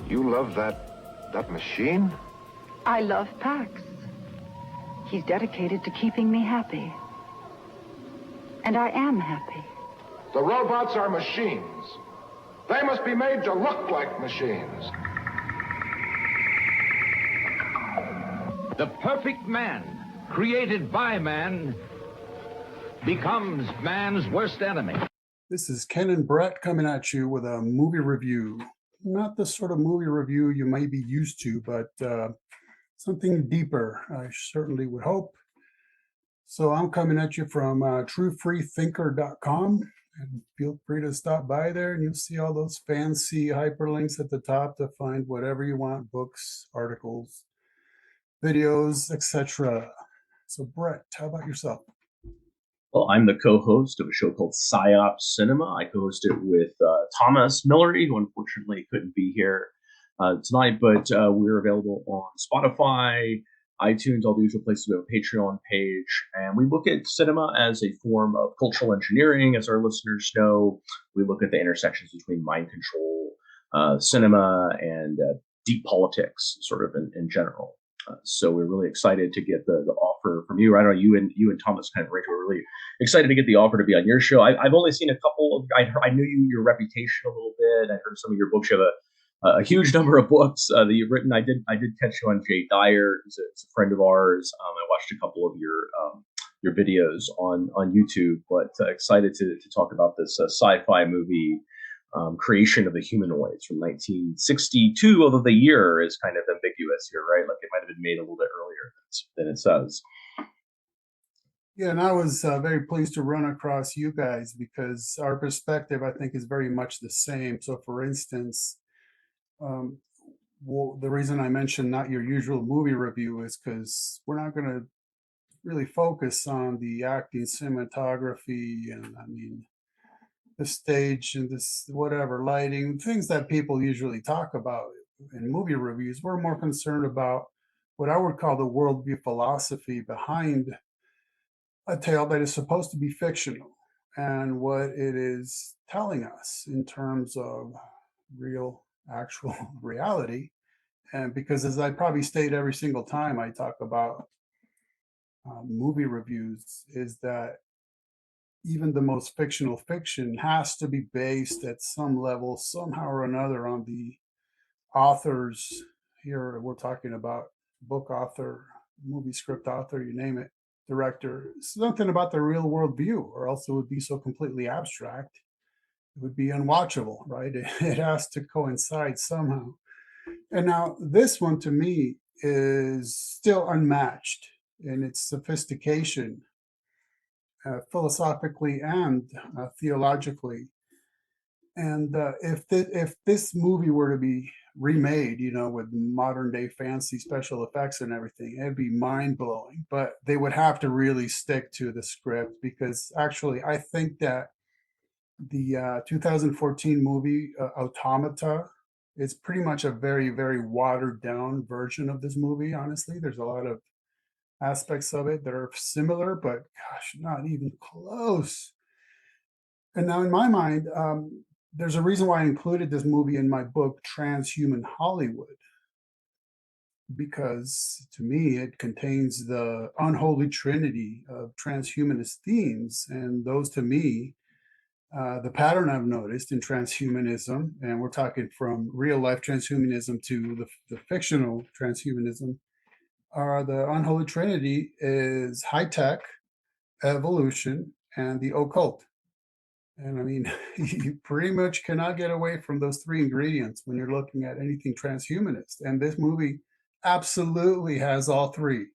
You love that machine? I love Pax. He's dedicated to keeping me happy. And I am happy. The robots are machines. They must be made to look like machines. The perfect man, created by man, becomes man's worst enemy. This is Ken and Brett coming at you with a movie review. Not the sort of movie review you may be used to, but something deeper, I certainly would hope. So I'm coming at you from truefreethinker.com, and feel free to stop by there and you'll see all those fancy hyperlinks at the top to find whatever you want, books, articles, videos, etc. So Brett, how about yourself? Well, I'm the co-host of a show called Psyop Cinema. I co-host it with Thomas Millery, who unfortunately couldn't be here tonight, but we're available on Spotify, iTunes, all the usual places. We have a Patreon page, and we look at cinema as a form of cultural engineering, as our listeners know. We look at the intersections between mind control, cinema, and deep politics, sort of in general. So we're really excited to get the offer from you. I don't know, you and Thomas kind of were really excited to get the offer to be on your show. I've only seen a couple of. I knew your reputation a little bit. I heard some of your books. You have a huge number of books that you've written. I did catch you on Jay Dyer, who's a friend of ours. I watched a couple of your videos on YouTube. But excited to talk about this sci-fi movie. Creation of the Humanoids from 1962, although the year is kind of ambiguous here, right? Like it might have been made a little bit earlier than it says. Yeah, and I was very pleased to run across you guys because our perspective, I think, is very much the same. So, for instance, the reason I mentioned not your usual movie review is because we're not going to really focus on the acting, cinematography, and the stage and this whatever lighting, things that people usually talk about in movie reviews. We're more concerned about what I would call the worldview philosophy behind a tale that is supposed to be fictional and what it is telling us in terms of real, actual reality. And because, as I probably state every single time I talk about movie reviews, is that even the most fictional fiction has to be based at some level, somehow or another, on the authors. Here we're talking about book author, movie script author, you name it, director, something about the real world view, or else it would be so completely abstract. It would be unwatchable, right? It has to coincide somehow. And now this one to me is still unmatched in its sophistication, philosophically and theologically. And if this movie were to be remade, with modern day fancy special effects and everything, it'd be mind blowing. But they would have to really stick to the script because actually, I think that the 2014 movie Automata is pretty much a very, very watered down version of this movie. Honestly, there's a lot of aspects of it that are similar, but gosh, not even close. And now in my mind, there's a reason why I included this movie in my book, Transhuman Hollywood, because to me, it contains the unholy trinity of transhumanist themes. And those to me, the pattern I've noticed in transhumanism, and we're talking from real life transhumanism to the fictional transhumanism, the unholy trinity is high tech, evolution, and the occult. And you pretty much cannot get away from those three ingredients when you're looking at anything transhumanist. And this movie absolutely has all three,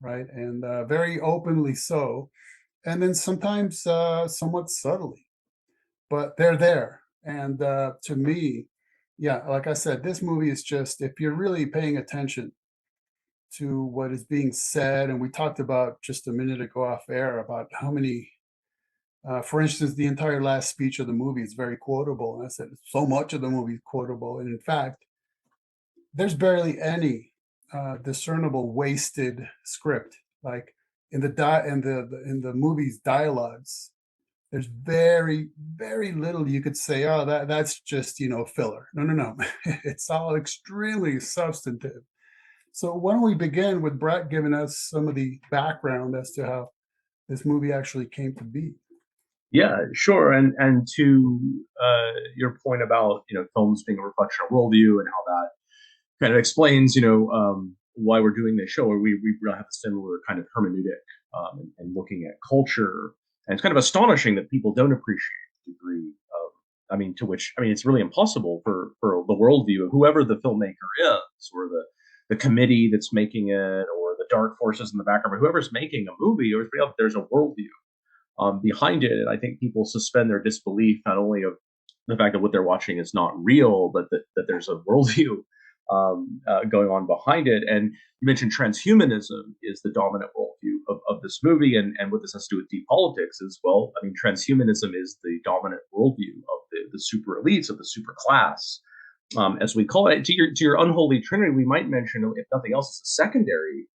right? And very openly so. And then sometimes somewhat subtly, but they're there. And to me, yeah, like I said, this movie is just, if you're really paying attention to what is being said, and we talked about just a minute ago off air about how many, for instance, the entire last speech of the movie is very quotable. And I said so much of the movie is quotable, and in fact, there's barely any discernible wasted script. Like in the movie's dialogues, there's very, very little you could say, oh, that's just, filler. No. It's all extremely substantive. So why don't we begin with Brett giving us some of the background as to how this movie actually came to be? Yeah, sure. And to your point about films being a reflection of worldview and how that kind of explains why we're doing this show, where we really have a similar kind of hermeneutic and looking at culture, and it's kind of astonishing that people don't appreciate the degree of, to which it's really impossible for the worldview of whoever the filmmaker is, or the committee that's making it, or the dark forces in the background, or whoever's making a movie, or there's a worldview behind it. And I think people suspend their disbelief not only of the fact that what they're watching is not real, but that there's a worldview going on behind it. And you mentioned transhumanism is the dominant worldview of this movie, and what this has to do with deep politics is, well, transhumanism is the dominant worldview of the super elites, of the super class, as we call it. To your unholy trinity, we might mention, if nothing else, it's a secondary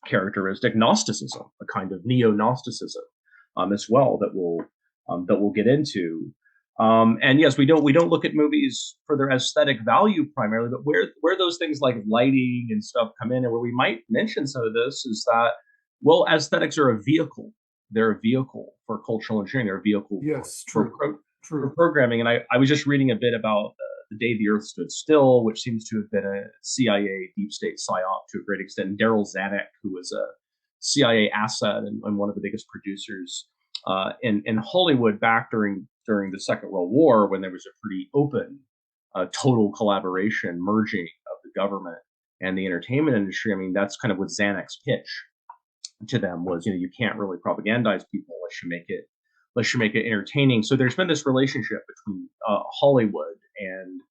characteristic, Gnosticism, a kind of neo-Gnosticism, as well, that we'll get into. And yes, we don't look at movies for their aesthetic value primarily, but where those things like lighting and stuff come in, and where we might mention some of this, is that, well, aesthetics are a vehicle. They're a vehicle for cultural engineering. They're a vehicle for programming. And I was just reading a bit about The Day the Earth Stood Still, which seems to have been a CIA deep state psyop to a great extent. And Daryl Zanuck, who was a CIA asset and one of the biggest producers in Hollywood back during the Second World War, when there was a pretty open, total collaboration, merging of the government and the entertainment industry. That's kind of what Zanuck's pitch to them was. You can't really propagandize people unless you make it entertaining. So there's been this relationship between Hollywood and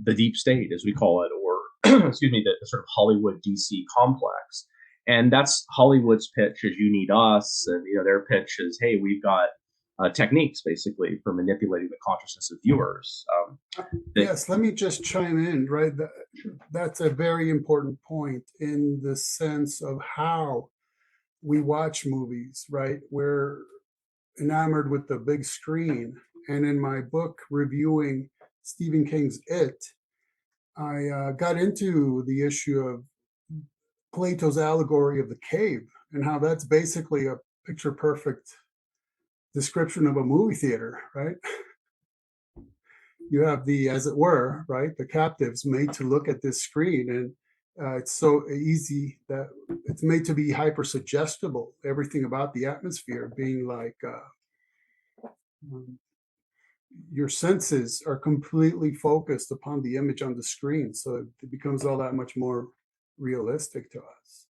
the deep state, as we call it, or excuse me, the sort of Hollywood DC complex. And that's Hollywood's pitch, is you need us, and their pitch is, hey, we've got techniques basically for manipulating the consciousness of viewers. Yes, let me just chime in. Right, that's a very important point in the sense of how we watch movies. Right, we're enamored with the big screen, and in my book reviewing Stephen King's It, I got into the issue of Plato's allegory of the cave, and how that's basically a picture perfect description of a movie theater, right? You have as it were, right, the captives made to look at this screen, and it's so easy that it's made to be hyper suggestible. Everything about the atmosphere being like your senses are completely focused upon the image on the screen, so it becomes all that much more realistic to us.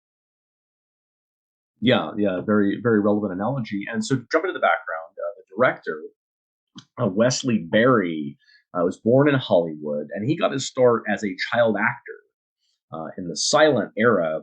Yeah, very, very relevant analogy. And so, jump into the background. The director, Wesley Berry, was born in Hollywood, and he got his start as a child actor in the silent era.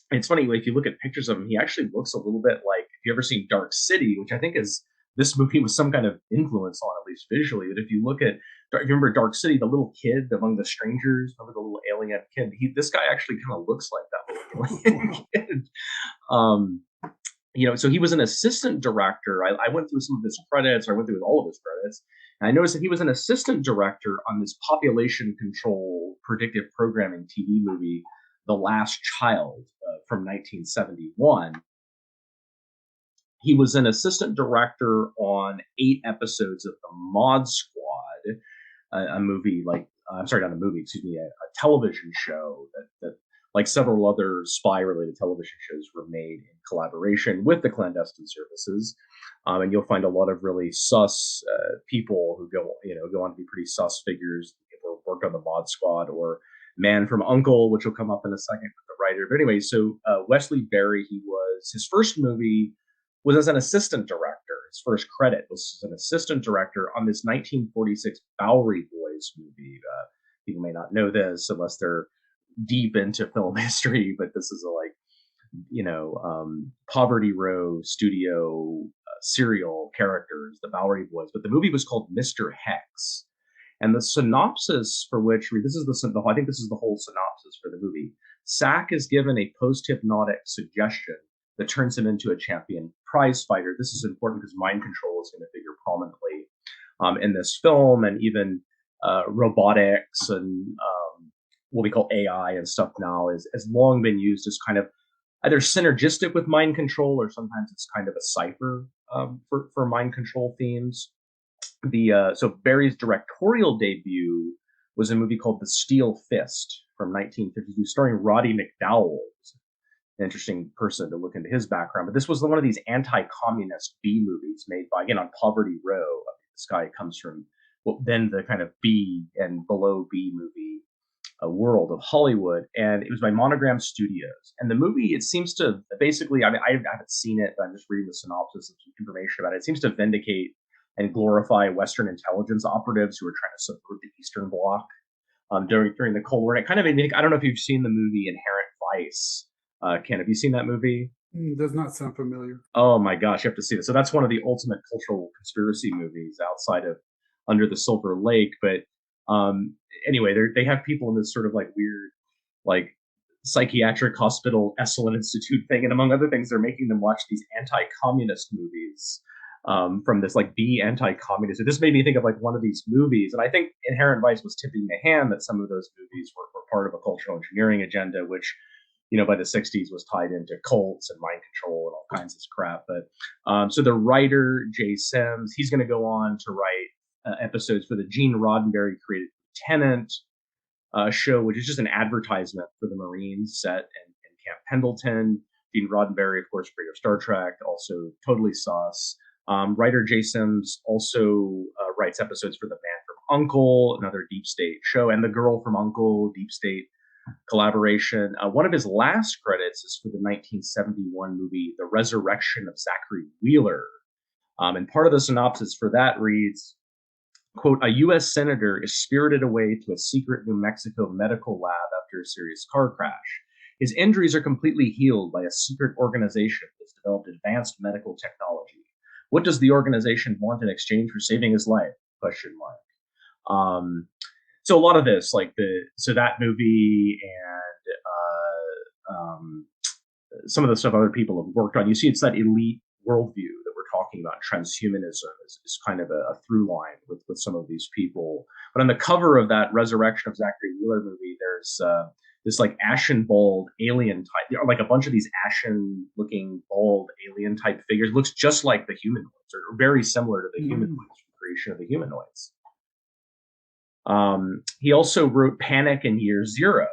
It's funny, if you look at pictures of him, he actually looks a little bit like, if you ever seen Dark City, which I think is this movie was some kind of influence on, at least visually. But if you look at, if you remember Dark City, the little kid among the strangers, remember the little alien kid? This guy actually kind of looks like that little alien kid. So he was an assistant director. I went through some of his credits, or I went through all of his credits, and I noticed that he was an assistant director on this population control predictive programming TV movie, The Last Child, from 1971. He was an assistant director on 8 episodes of The Mod Squad, a movie a television show that like several other spy-related television shows were made in collaboration with the clandestine services. And you'll find a lot of really sus people who go on to be pretty sus figures. People who worked on The Mod Squad, or Man from U.N.C.L.E., which will come up in a second with the writer. But anyway, so Wesley Berry, his first movie was as an assistant director. His first credit was as an assistant director on this 1946 Bowery Boys movie. People may not know this unless they're deep into film history, but this is Poverty Row studio serial characters, the Bowery Boys. But the movie was called Mr. Hex. And the synopsis for which, I think this is the whole synopsis for the movie. Sack is given a post-hypnotic suggestion that turns him into a champion prize fighter. This is important because mind control is going to figure prominently in this film, and even robotics and what we call AI and stuff now has long been used as kind of either synergistic with mind control, or sometimes it's kind of a cipher for mind control themes. So Barry's directorial debut was a movie called The Steel Fist from 1952, starring Roddy McDowall. An interesting person to look into his background. But this was one of these anti-communist B movies made by, again, on Poverty Row. This guy comes from then the kind of B and below B movie world of Hollywood, and it was by Monogram Studios. And the movie, it seems to basically, I mean, I haven't seen it, but I'm just reading the synopsis and some information about it. It seems to vindicate and glorify Western intelligence operatives who are trying to subvert the Eastern Bloc during the Cold War. And it kind of made me think, I don't know if you've seen the movie Inherent Vice. Ken, have you seen that movie? Does not sound familiar. Oh my gosh, you have to see it. So that's one of the ultimate cultural conspiracy movies outside of Under the Silver Lake. But anyway, they have people in this sort of like weird, like psychiatric hospital Esalen Institute thing, and among other things, they're making them watch these anti-communist movies from this like B anti-communist. So this made me think of like one of these movies, and I think Inherent Vice was tipping the hand that some of those movies were part of a cultural engineering agenda, which, you know, by the 60s was tied into cults and mind control and all kinds of crap. But so the writer, Jay Sims, he's going to go on to write episodes for the Gene Roddenberry created Lieutenant show, which is just an advertisement for the Marines set in Camp Pendleton. Gene Roddenberry, of course, creator of Star Trek, also totally sauce. Writer Jay Sims also writes episodes for The Man from U.N.C.L.E., another Deep State show, and The Girl from U.N.C.L.E., Deep State collaboration. One of his last credits is for the 1971 movie The Resurrection of Zachary Wheeler. And part of the synopsis for that reads, quote, a U.S. senator is spirited away to a secret New Mexico medical lab after a serious car crash. His injuries are completely healed by a secret organization that's developed advanced medical technology. What does the organization want in exchange for saving his life? Question mark. So a lot of this, like that movie and some of the stuff other people have worked on, you see it's that elite worldview that we're talking about. Transhumanism is kind of a through line with some of these people. But on the cover of that Resurrection of Zachary Wheeler movie, there's this like ashen bald alien type, like a bunch of these ashen looking bald alien type figures. Looks just like the humanoids, or very similar to the humanoids, creation of the humanoids. He also wrote Panic in Year Zero,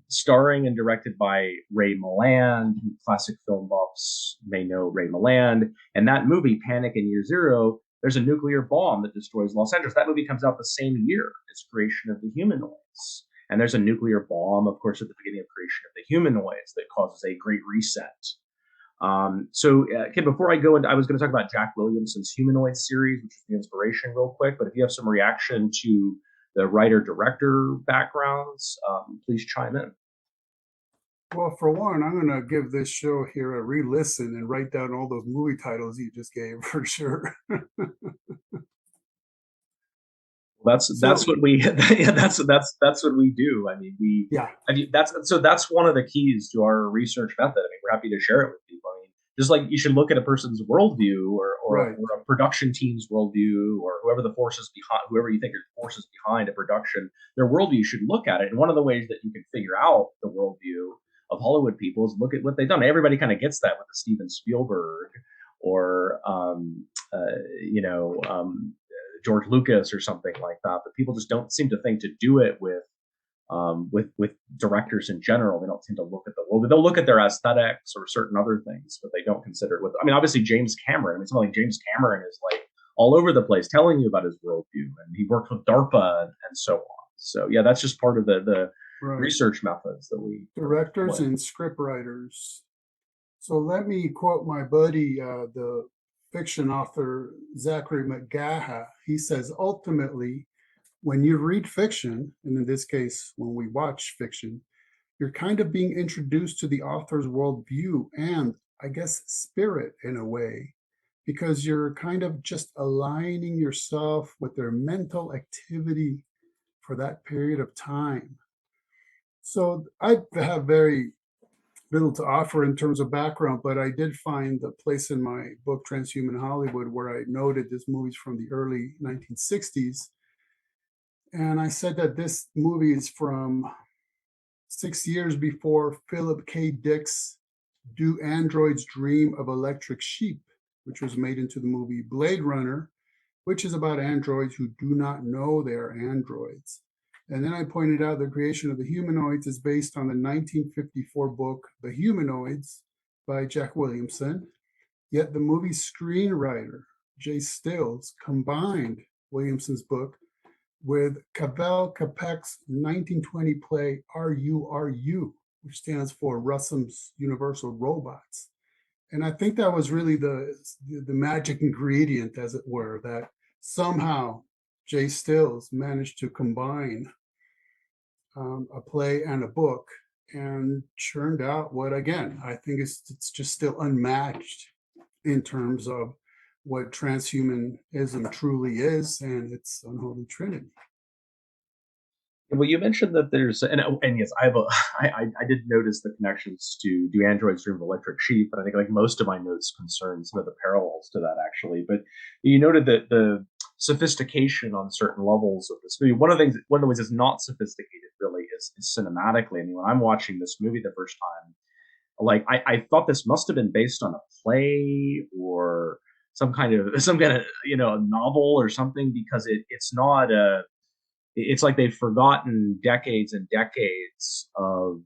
starring and directed by Ray Milland. Classic film buffs may know Ray Milland. And that movie, Panic in Year Zero, there's a nuclear bomb that destroys Los Angeles. That movie comes out the same year as Creation of the Humanoids. And there's a nuclear bomb, of course, at the beginning of Creation of the Humanoids that causes a great reset. Ken, before I go into, I was going to talk about Jack Williamson's Humanoids series, which is the inspiration real quick. But if you have some reaction to the writer-director backgrounds, please chime in. Well, for one, I'm going to give this show here a re-listen and write down all those movie titles you just gave for sure. That's what we that's what we do. I mean, that's one of the keys to our research method. I mean, we're happy to share it with people. I mean, just like you should look at a person's worldview or a production team's worldview, or whoever you think are forces behind a production, their worldview, you should look at it. And one of the ways that you can figure out the worldview of Hollywood people is look at what they've done. Everybody kind of gets that with the Steven Spielberg or George Lucas or something like that. But people just don't seem to think to do it with directors in general. They don't tend to look at the world. They'll look at their aesthetics or certain other things, but they don't consider it. Obviously James Cameron. I mean, something like James Cameron is like all over the place telling you about his worldview, and he worked with DARPA and so on. So yeah, that's just part of the research methods that we directors and script writers. So let me quote my buddy, the fiction author Zachary McGaha. He says, ultimately, when you read fiction, and in this case, when we watch fiction, you're kind of being introduced to the author's worldview and, I guess, spirit in a way, because you're kind of just aligning yourself with their mental activity for that period of time. So I have very little to offer in terms of background, but I did find a place in my book, Transhuman Hollywood, where I noted this movie's from the early 1960s. And I said that this movie is from 6 years before Philip K. Dick's Do Androids Dream of Electric Sheep, which was made into the movie Blade Runner, which is about androids who do not know they're androids. And then I pointed out the creation of the humanoids is based on the 1954 book, The Humanoids by Jack Williamson. Yet the movie screenwriter, Jay Stills, combined Williamson's book with Pavel Capek's 1920 play RURU, which stands for Russell's Universal Robots. And I think that was really the magic ingredient, as it were, that somehow Jay Stills managed to combine a play and a book and churned out what, again, I think it's just still unmatched in terms of what transhumanism truly is and its unholy trinity. Well, you mentioned that there's, and yes, I did notice the connections to Do Androids Dream of Electric Sheep, but I think like most of my notes concern some of the parallels to that actually. But you noted that the sophistication on certain levels of this movie. One of the ways it's not sophisticated really is cinematically. I mean, when I'm watching this movie the first time, like I thought this must have been based on a play or some kind of a novel or something, because it's not a. It's like they've forgotten decades and decades of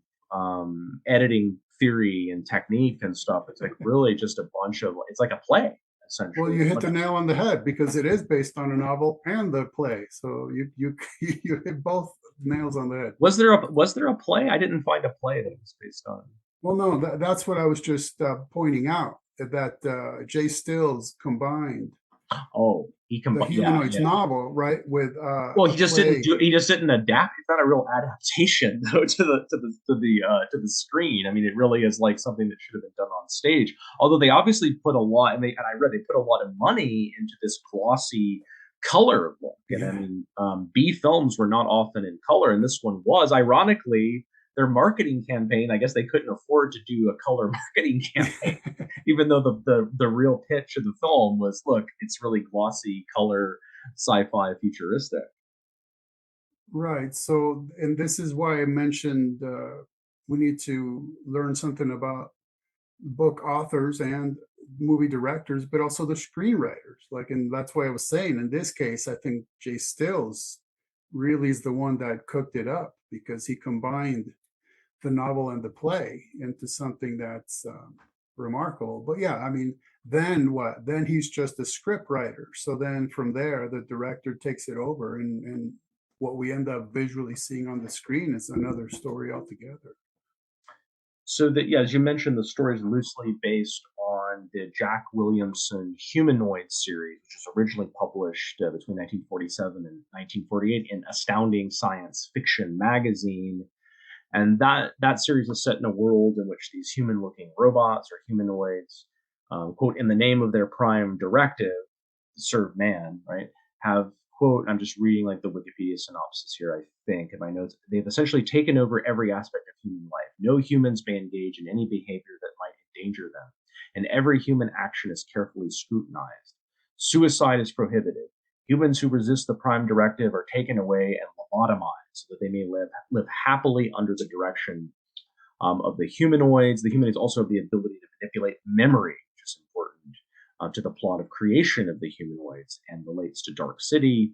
editing theory and technique and stuff. It's like really just a bunch of, it's like a play essentially. Well, you hit the nail on the head because it is based on a novel and the play. So you hit both nails on the head. Was there a play? I didn't find a play that was based on. Well, no, that's what I was just pointing out, that Jay Stills combined. Oh, he combined the Humanoids novel, right? With well, he just didn't adapt. It's not a real adaptation though to the screen. I mean, it really is like something that should have been done on stage. Although they obviously put a lot, and I read they put a lot of money into this glossy color look. And I mean, B films were not often in color, and this one was. Ironically, their marketing campaign, I guess they couldn't afford to do a color marketing campaign, even though the real pitch of the film was, look, it's really glossy color, sci-fi, futuristic. Right. So, and this is why I mentioned we need to learn something about book authors and movie directors, but also the screenwriters. And that's why I was saying, in this case, I think Jay Stills really is the one that cooked it up, because he combined the novel and the play into something that's remarkable. But yeah, I mean, then what? Then he's just a script writer. So then from there, the director takes it over, and what we end up visually seeing on the screen is another story altogether. So that, yeah, as you mentioned, the story is loosely based on the Jack Williamson Humanoids series, which was originally published between 1947 and 1948 in Astounding Science Fiction magazine. And that series is set in a world in which these human-looking robots or humanoids, quote, in the name of their prime directive, to serve man, right, have, quote, I'm just reading like the Wikipedia synopsis here, I think, in my notes, they've essentially taken over every aspect of human life. No humans may engage in any behavior that might endanger them, and every human action is carefully scrutinized. Suicide is prohibited. Humans who resist the prime directive are taken away and lobotomized so that they may live happily under the direction of the humanoids. The humanoids also have the ability to manipulate memory, which is important to the plot of creation of the humanoids and relates to Dark City.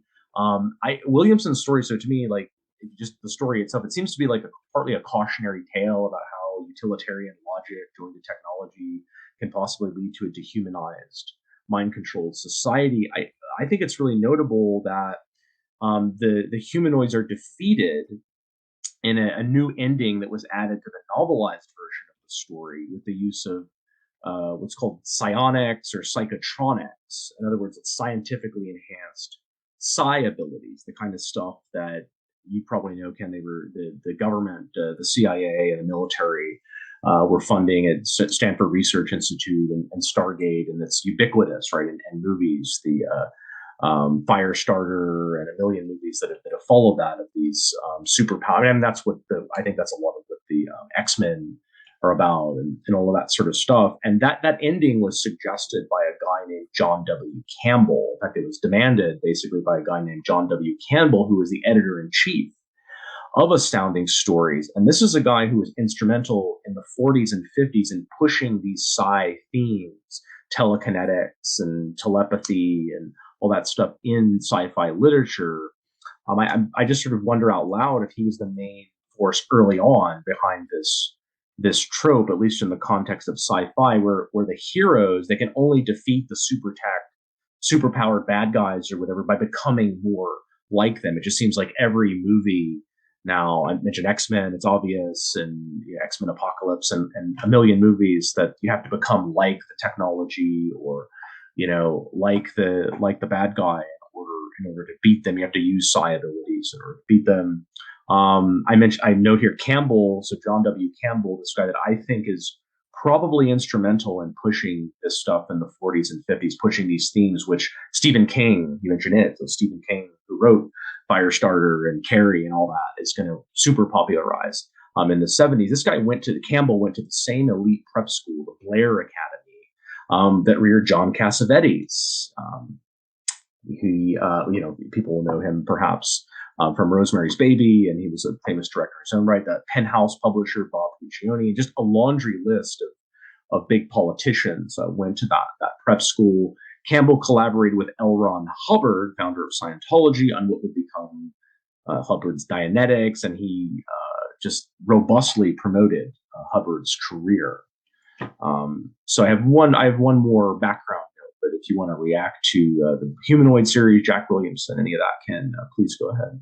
Williamson's story, so to me, like just the story itself, it seems to be like partly a cautionary tale about how utilitarian logic joined to technology can possibly lead to a dehumanized, mind-controlled society. I think it's really notable that the humanoids are defeated in a new ending that was added to the novelized version of the story with the use of what's called psionics or psychotronics. In other words, it's scientifically enhanced psi abilities, the kind of stuff that you probably know, Ken. They were the government, the CIA, and the military were funding at Stanford Research Institute and Stargate, and it's ubiquitous, right? In movies, the Firestarter and a million movies that have followed that, of these superpower. I mean, that's what I think that's a lot of what the X-Men are about, and all of that sort of stuff. And that ending was suggested by a guy named John W. Campbell. In fact, it was demanded basically by a guy named John W. Campbell, who was the editor in chief of Astounding Stories. And this is a guy who was instrumental in the 40s and 50s in pushing these sci themes, telekinetics and telepathy and all that stuff in sci-fi literature. I just sort of wonder out loud if he was the main force early on behind this trope, at least in the context of sci-fi, where the heroes, they can only defeat the superpowered bad guys or whatever by becoming more like them. It just seems like every movie now, I mentioned X-Men, it's obvious, and X-Men Apocalypse, and a million movies that you have to become like the technology, or like the bad guy in order to beat them. You have to use psi abilities in order to beat them. I note here Campbell, so John W. Campbell, this guy that I think is probably instrumental in pushing this stuff in the 40s and 50s, pushing these themes, which Stephen King, you mentioned it, so Stephen King, who wrote Firestarter and Carrie and all that, is going to super popularize. In the 70s, this guy Campbell went to the same elite prep school, the Blair Academy, that reared John Cassavetes. People will know him perhaps from Rosemary's Baby, and he was a famous director in his own right. The Penthouse publisher, Bob Puccioni, just a laundry list of big politicians went to that prep school. Campbell collaborated with L. Ron Hubbard, founder of Scientology, on what would become Hubbard's Dianetics, and he just robustly promoted Hubbard's career. So I have one more background note, but if you want to react to the Humanoid series, Jack Williamson, any of that, Ken, please go ahead.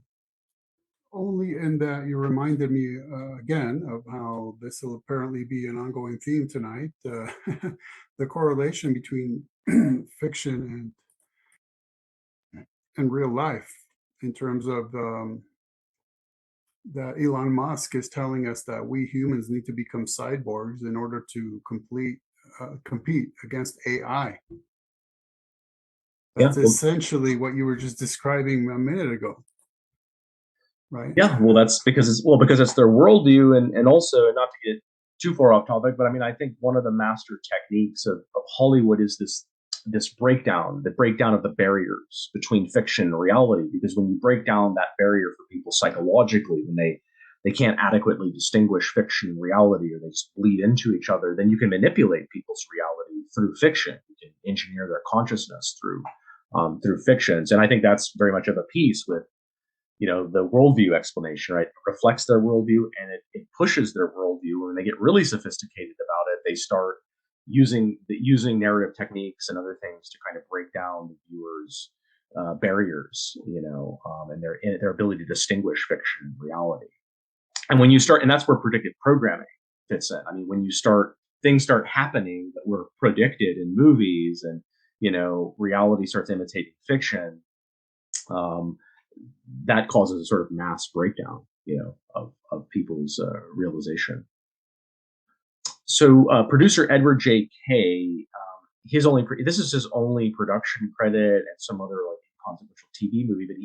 Only in that you reminded me again of how this will apparently be an ongoing theme tonight, the correlation between fiction and real life, in terms of that Elon Musk is telling us that we humans need to become cyborgs in order to compete against AI. That's essentially what you were just describing a minute ago. Right. Yeah, well, that's because it's their worldview, and also, not to get too far off topic, but I think one of the master techniques of Hollywood is this breakdown of the barriers between fiction and reality. Because when you break down that barrier for people psychologically, when they can't adequately distinguish fiction and reality, or they just bleed into each other, then you can manipulate people's reality through fiction. You can engineer their consciousness through fictions, and I think that's very much of a piece with the worldview explanation, right? It reflects their worldview, and it pushes their worldview. When they get really sophisticated about it, they start using narrative techniques and other things to kind of break down the viewer's barriers, and their ability to distinguish fiction and reality. And when you start, and that's where predictive programming fits in. When things start happening that were predicted in movies, and reality starts imitating fiction. That causes a sort of mass breakdown, of people's realization. So producer Edward J. Kay, this is his only production credit, and some other consequential TV movie. But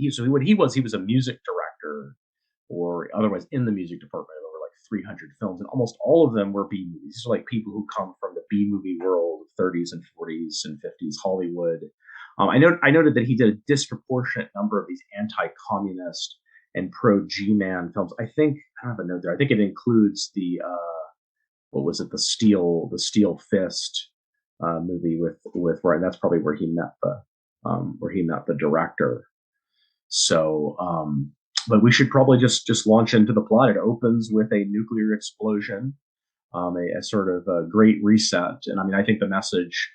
he was a music director, or otherwise in the music department of over 300 films, and almost all of them were B movies. These are people who come from the B movie world of 30s and 40s and 50s Hollywood. I noted that he did a disproportionate number of these anti-communist and pro-G-man films. I don't have a note there. I think it includes the the Steel Fist movie with Ryan. That's probably where he met the director. So, but we should probably just launch into the plot. It opens with a nuclear explosion, a sort of a great reset, and I think the message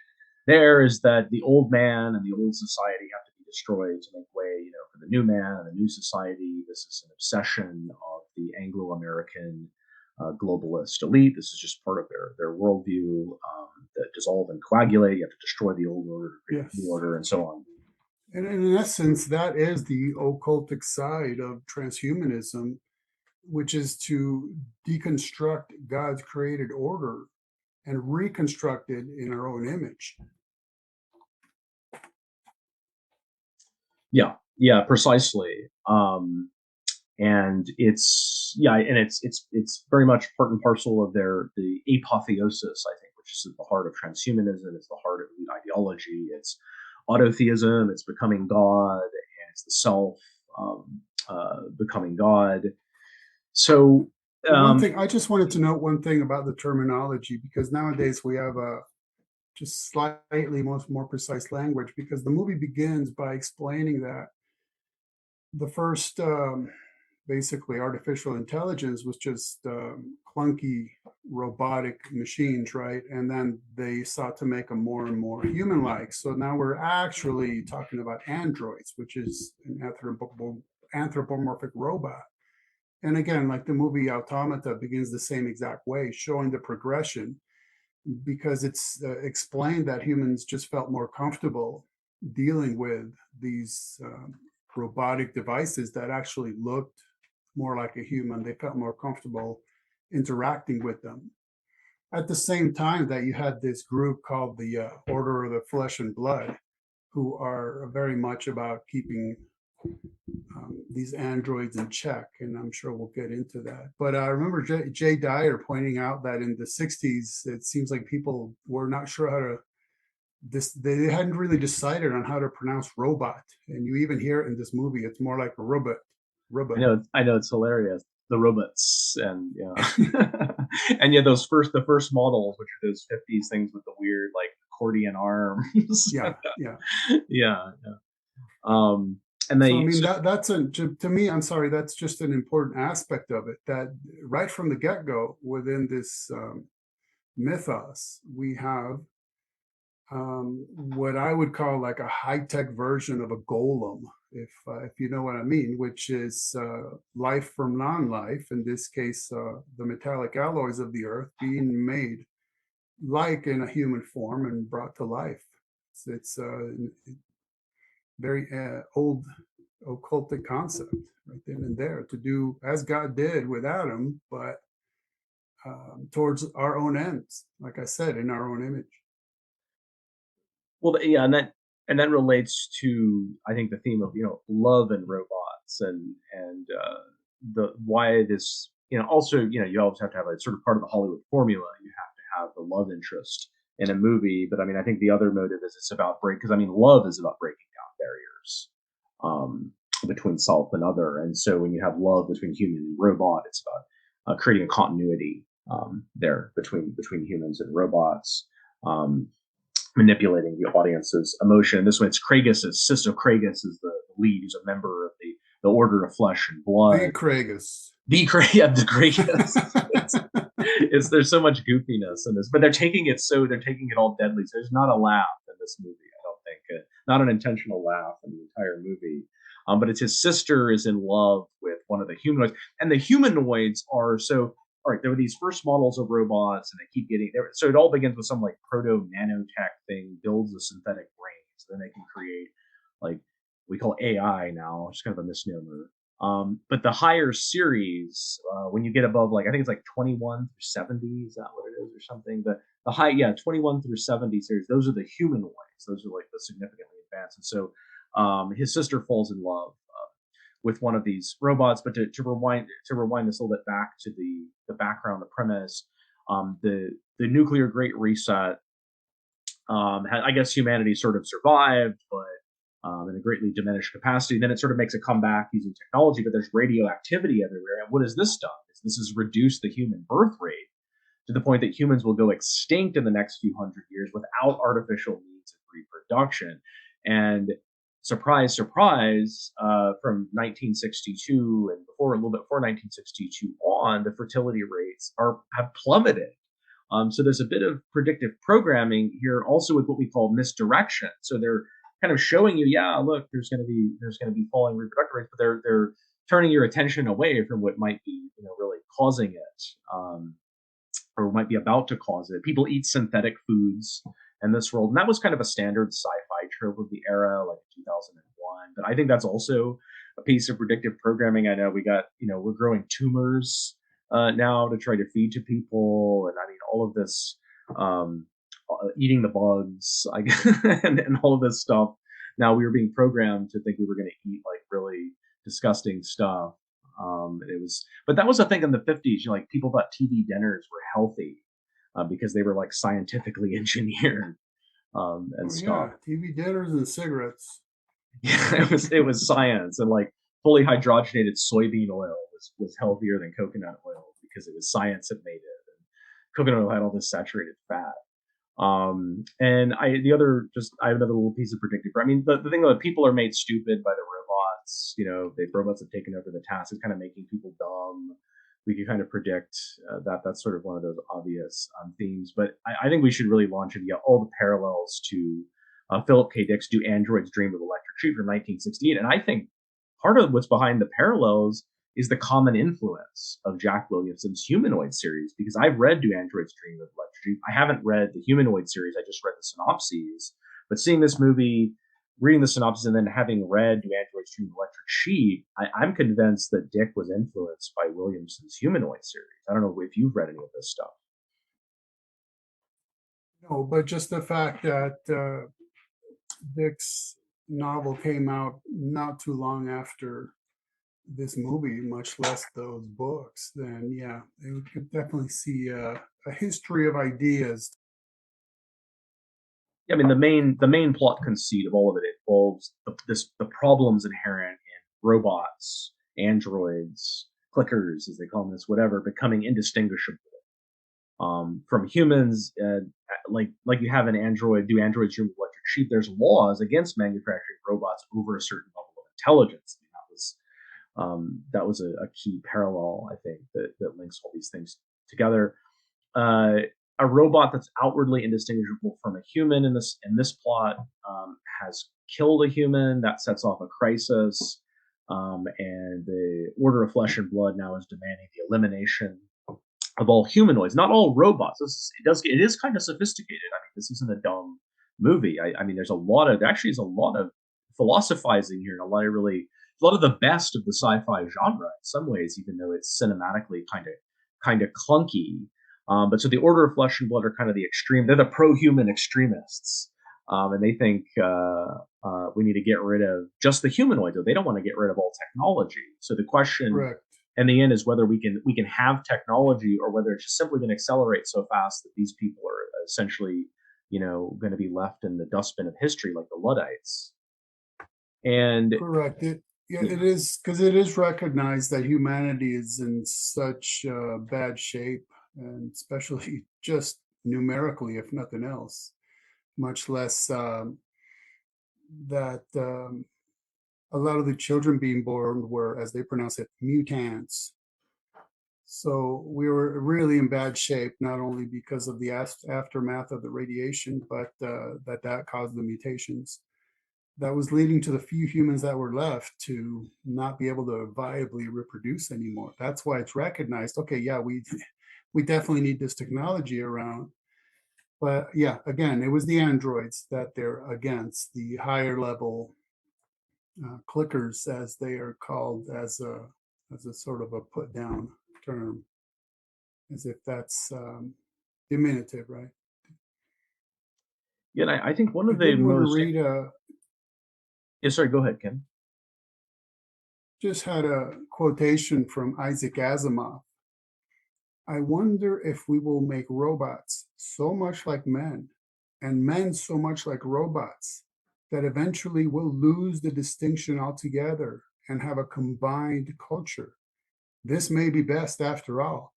there is that the old man and the old society have to be destroyed to make way, for the new man and the new society. This is an obsession of the Anglo-American globalist elite. This is just part of their worldview, that dissolve and coagulate. You have to destroy the old order, create the new order, and so on. And in essence, that is the occultic side of transhumanism, which is to deconstruct God's created order and reconstruct it in our own image. Yeah, precisely. And it's and it's very much part and parcel of the apotheosis, I think, which is at the heart of transhumanism. It's the heart of the ideology. It's autotheism. It's becoming God, and it's the self becoming God. So one thing I just wanted to note one thing about the terminology, because nowadays we have a just slightly more precise language, because the movie begins by explaining that the first basically artificial intelligence was just clunky robotic machines, right? And then they sought to make them more and more human-like. So now we're actually talking about androids, which is an anthropomorphic robot. And again, like the movie Automata begins the same exact way, showing the progression, because it's explained that humans just felt more comfortable dealing with these robotic devices that actually looked more like a human. They felt more comfortable interacting with them. At the same time that you had this group called the Order of the Flesh and Blood, who are very much about keeping these androids in check, and I'm sure we'll get into that. But I remember Jay Dyer pointing out that in the 60s, it seems like people were not sure how to they hadn't really decided on how to pronounce robot, and you even hear it in this movie. It's more like a robot. I know it's hilarious. The robots, and and the first models, which are those 50s things with the weird like accordion arms. Yeah. And they, so, I mean, that's to me, I'm sorry, that's just an important aspect of it, that right from the get-go within this mythos, we have what I would call like a high-tech version of a golem, if you know what I mean, which is life from non-life, in this case, the metallic alloys of the earth being made like in a human form and brought to life. It's very old occultic concept right then and there, to do as God did with Adam, but towards our own ends, like I said, in our own image. Well, yeah, and that relates to, I think, the theme of love and robots, and the why this, also, you always have to have a sort of part of the Hollywood formula. You have to have the love interest in a movie, but I mean, I think the other motive is it's about because I mean, love is about breaking down barriers between self and other, and so when you have love between human and robot, it's about creating a continuity there between humans and robots. Manipulating the audience's emotion. This one, it's Kragus' sister. Kragus is the lead, who's a member of the Order of Flesh and Blood. The Kragus. The Kragus. There's so much goofiness in this, but they're taking it all deadly. So there's not a laugh in this movie. I don't think, not an intentional laugh in the entire movie. But it's his sister is in love with one of the humanoids, and the humanoids are so. All right, there were these first models of robots, and they keep getting there. So it all begins with some like proto nanotech thing, builds a synthetic brain, so then they can create like we call AI now, which is kind of a misnomer. But the higher series, when you get above like I think it's like 21 through 70, is that what it is or something? The high 21 through 70 series, those are the humanoids. Those are like the significantly advanced. And so his sister falls in love with one of these robots. But to rewind this a little bit back to the background, the premise, the nuclear Great Reset, I guess humanity sort of survived, but in a greatly diminished capacity. Then it sort of makes a comeback using technology, but there's radioactivity everywhere. And what has this done? This has reduced the human birth rate to the point that humans will go extinct in the next few hundred years without artificial means of reproduction. And surprise, surprise, from 1962 and a little bit before 1962 on, the fertility rates have plummeted. So there's a bit of predictive programming here, also with what we call misdirection. So they're kind of showing you, look, there's going to be falling reproductive rates, but they're turning your attention away from what might be, really causing it, or might be about to cause it. People eat synthetic foods in this world, and that was kind of a standard sci-fi trope of the era, like 2001. But I think that's also a piece of predictive programming. I know we got, we're growing tumors now to try to feed to people, and I mean all of this, eating the bugs, and all of this stuff. Now we were being programmed to think we were going to eat like really disgusting stuff. But that was a thing in the 50s. Like people thought TV dinners were healthy because they were like scientifically engineered and stuff. Yeah, TV dinners and cigarettes. Yeah, it was science, and like fully hydrogenated soybean oil was healthier than coconut oil because it was science that made it. And coconut oil had all this saturated fat. And I have another little piece of predictive. I mean, the thing that people are made stupid by the robots. The robots have taken over the task of kind of making people dumb. We can kind of predict that that's sort of one of those obvious themes. But I think we should really launch into all the parallels to Philip K. Dick's "Do Androids Dream of Electric Sheep" from 1968. And I think part of what's behind the parallels is the common influence of Jack Williamson's Humanoid series, because I've read Do Androids Dream of Electric Sheep. I haven't read the Humanoid series. I just read the synopses. But seeing this movie, reading the synopsis, and then having read Do Androids Dream of Electric Sheep, I'm convinced that Dick was influenced by Williamson's Humanoid series. I don't know if you've read any of this stuff. No, but just the fact that Dick's novel came out not too long after this movie, much less those books, then yeah, we could definitely see a history of ideas. I mean, the main plot conceit of all of it involves the problems inherent in robots, androids, clickers, as they call them, whatever, becoming indistinguishable from humans. Like you have an android, Do Androids Dream of Electric Sheep? There's laws against manufacturing robots over a certain level of intelligence. That was a key parallel, I think, that links all these things together. A robot that's outwardly indistinguishable from a human in this plot has killed a human. That sets off a crisis, and the Order of Flesh and Blood now is demanding the elimination of all humanoids, not all robots. It is kind of sophisticated. I mean, this isn't a dumb movie. I mean, there's a lot of philosophizing here, and a lot of the best of the sci-fi genre in some ways, even though it's cinematically kind of clunky. But so the Order of Flesh and Blood are kind of the extreme. They're the pro-human extremists, and they think we need to get rid of just the humanoids. They don't want to get rid of all technology. So the question, Correct. in the end, is whether we can have technology, or whether it's just simply going to accelerate so fast that these people are essentially, going to be left in the dustbin of history like the Luddites. And Correct. It is, because it is recognized that humanity is in such bad shape, and especially just numerically, if nothing else, much less that a lot of the children being born were, as they pronounce it, mutants. So we were really in bad shape, not only because of the aftermath of the radiation, but that caused the mutations. That was leading to the few humans that were left to not be able to viably reproduce anymore. That's why it's recognized. Okay, yeah, we definitely need this technology around. But yeah, again, it was the androids that they're against, the higher level clickers, as they are called, as a sort of a put down term, as if that's diminutive, right? Yeah, and I think one of I the did want to most. read Yeah, sorry, go ahead, Ken. just had a quotation from Isaac Asimov. I wonder if we will make robots so much like men, and men so much like robots, that eventually we'll lose the distinction altogether and have a combined culture. This may be best after all.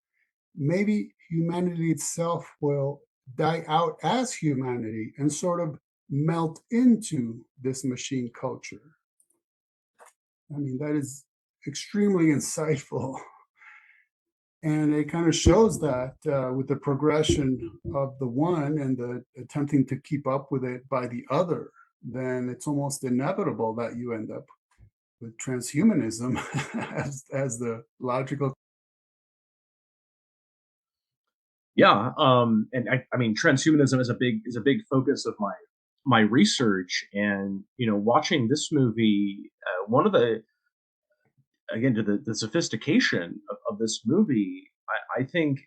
Maybe humanity itself will die out as humanity and sort of melt into this machine culture. I mean, that is extremely insightful. And it kind of shows that with the progression of the one and the attempting to keep up with it by the other, then it's almost inevitable that you end up with transhumanism as the logical. Yeah, and I mean, transhumanism is a big focus of my research, and watching this movie, one of the again to the sophistication of this movie, I think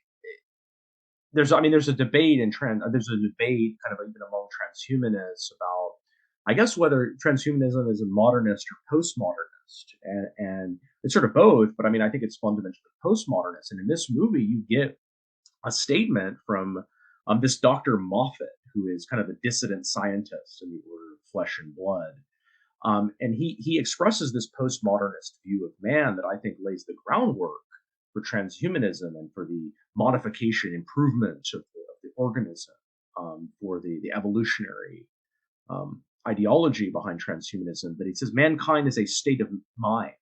there's a debate kind of even among transhumanists about, I guess, whether transhumanism is a modernist or postmodernist. and it's sort of both. But I mean, I think it's fundamentally postmodernist. And in this movie, you get a statement from this Dr. Moffat, who is kind of a dissident scientist in the Order of Flesh and Blood. And he expresses this postmodernist view of man that I think lays the groundwork for transhumanism and for the modification, improvement of the organism, for the evolutionary ideology behind transhumanism. That he says mankind is a state of mind.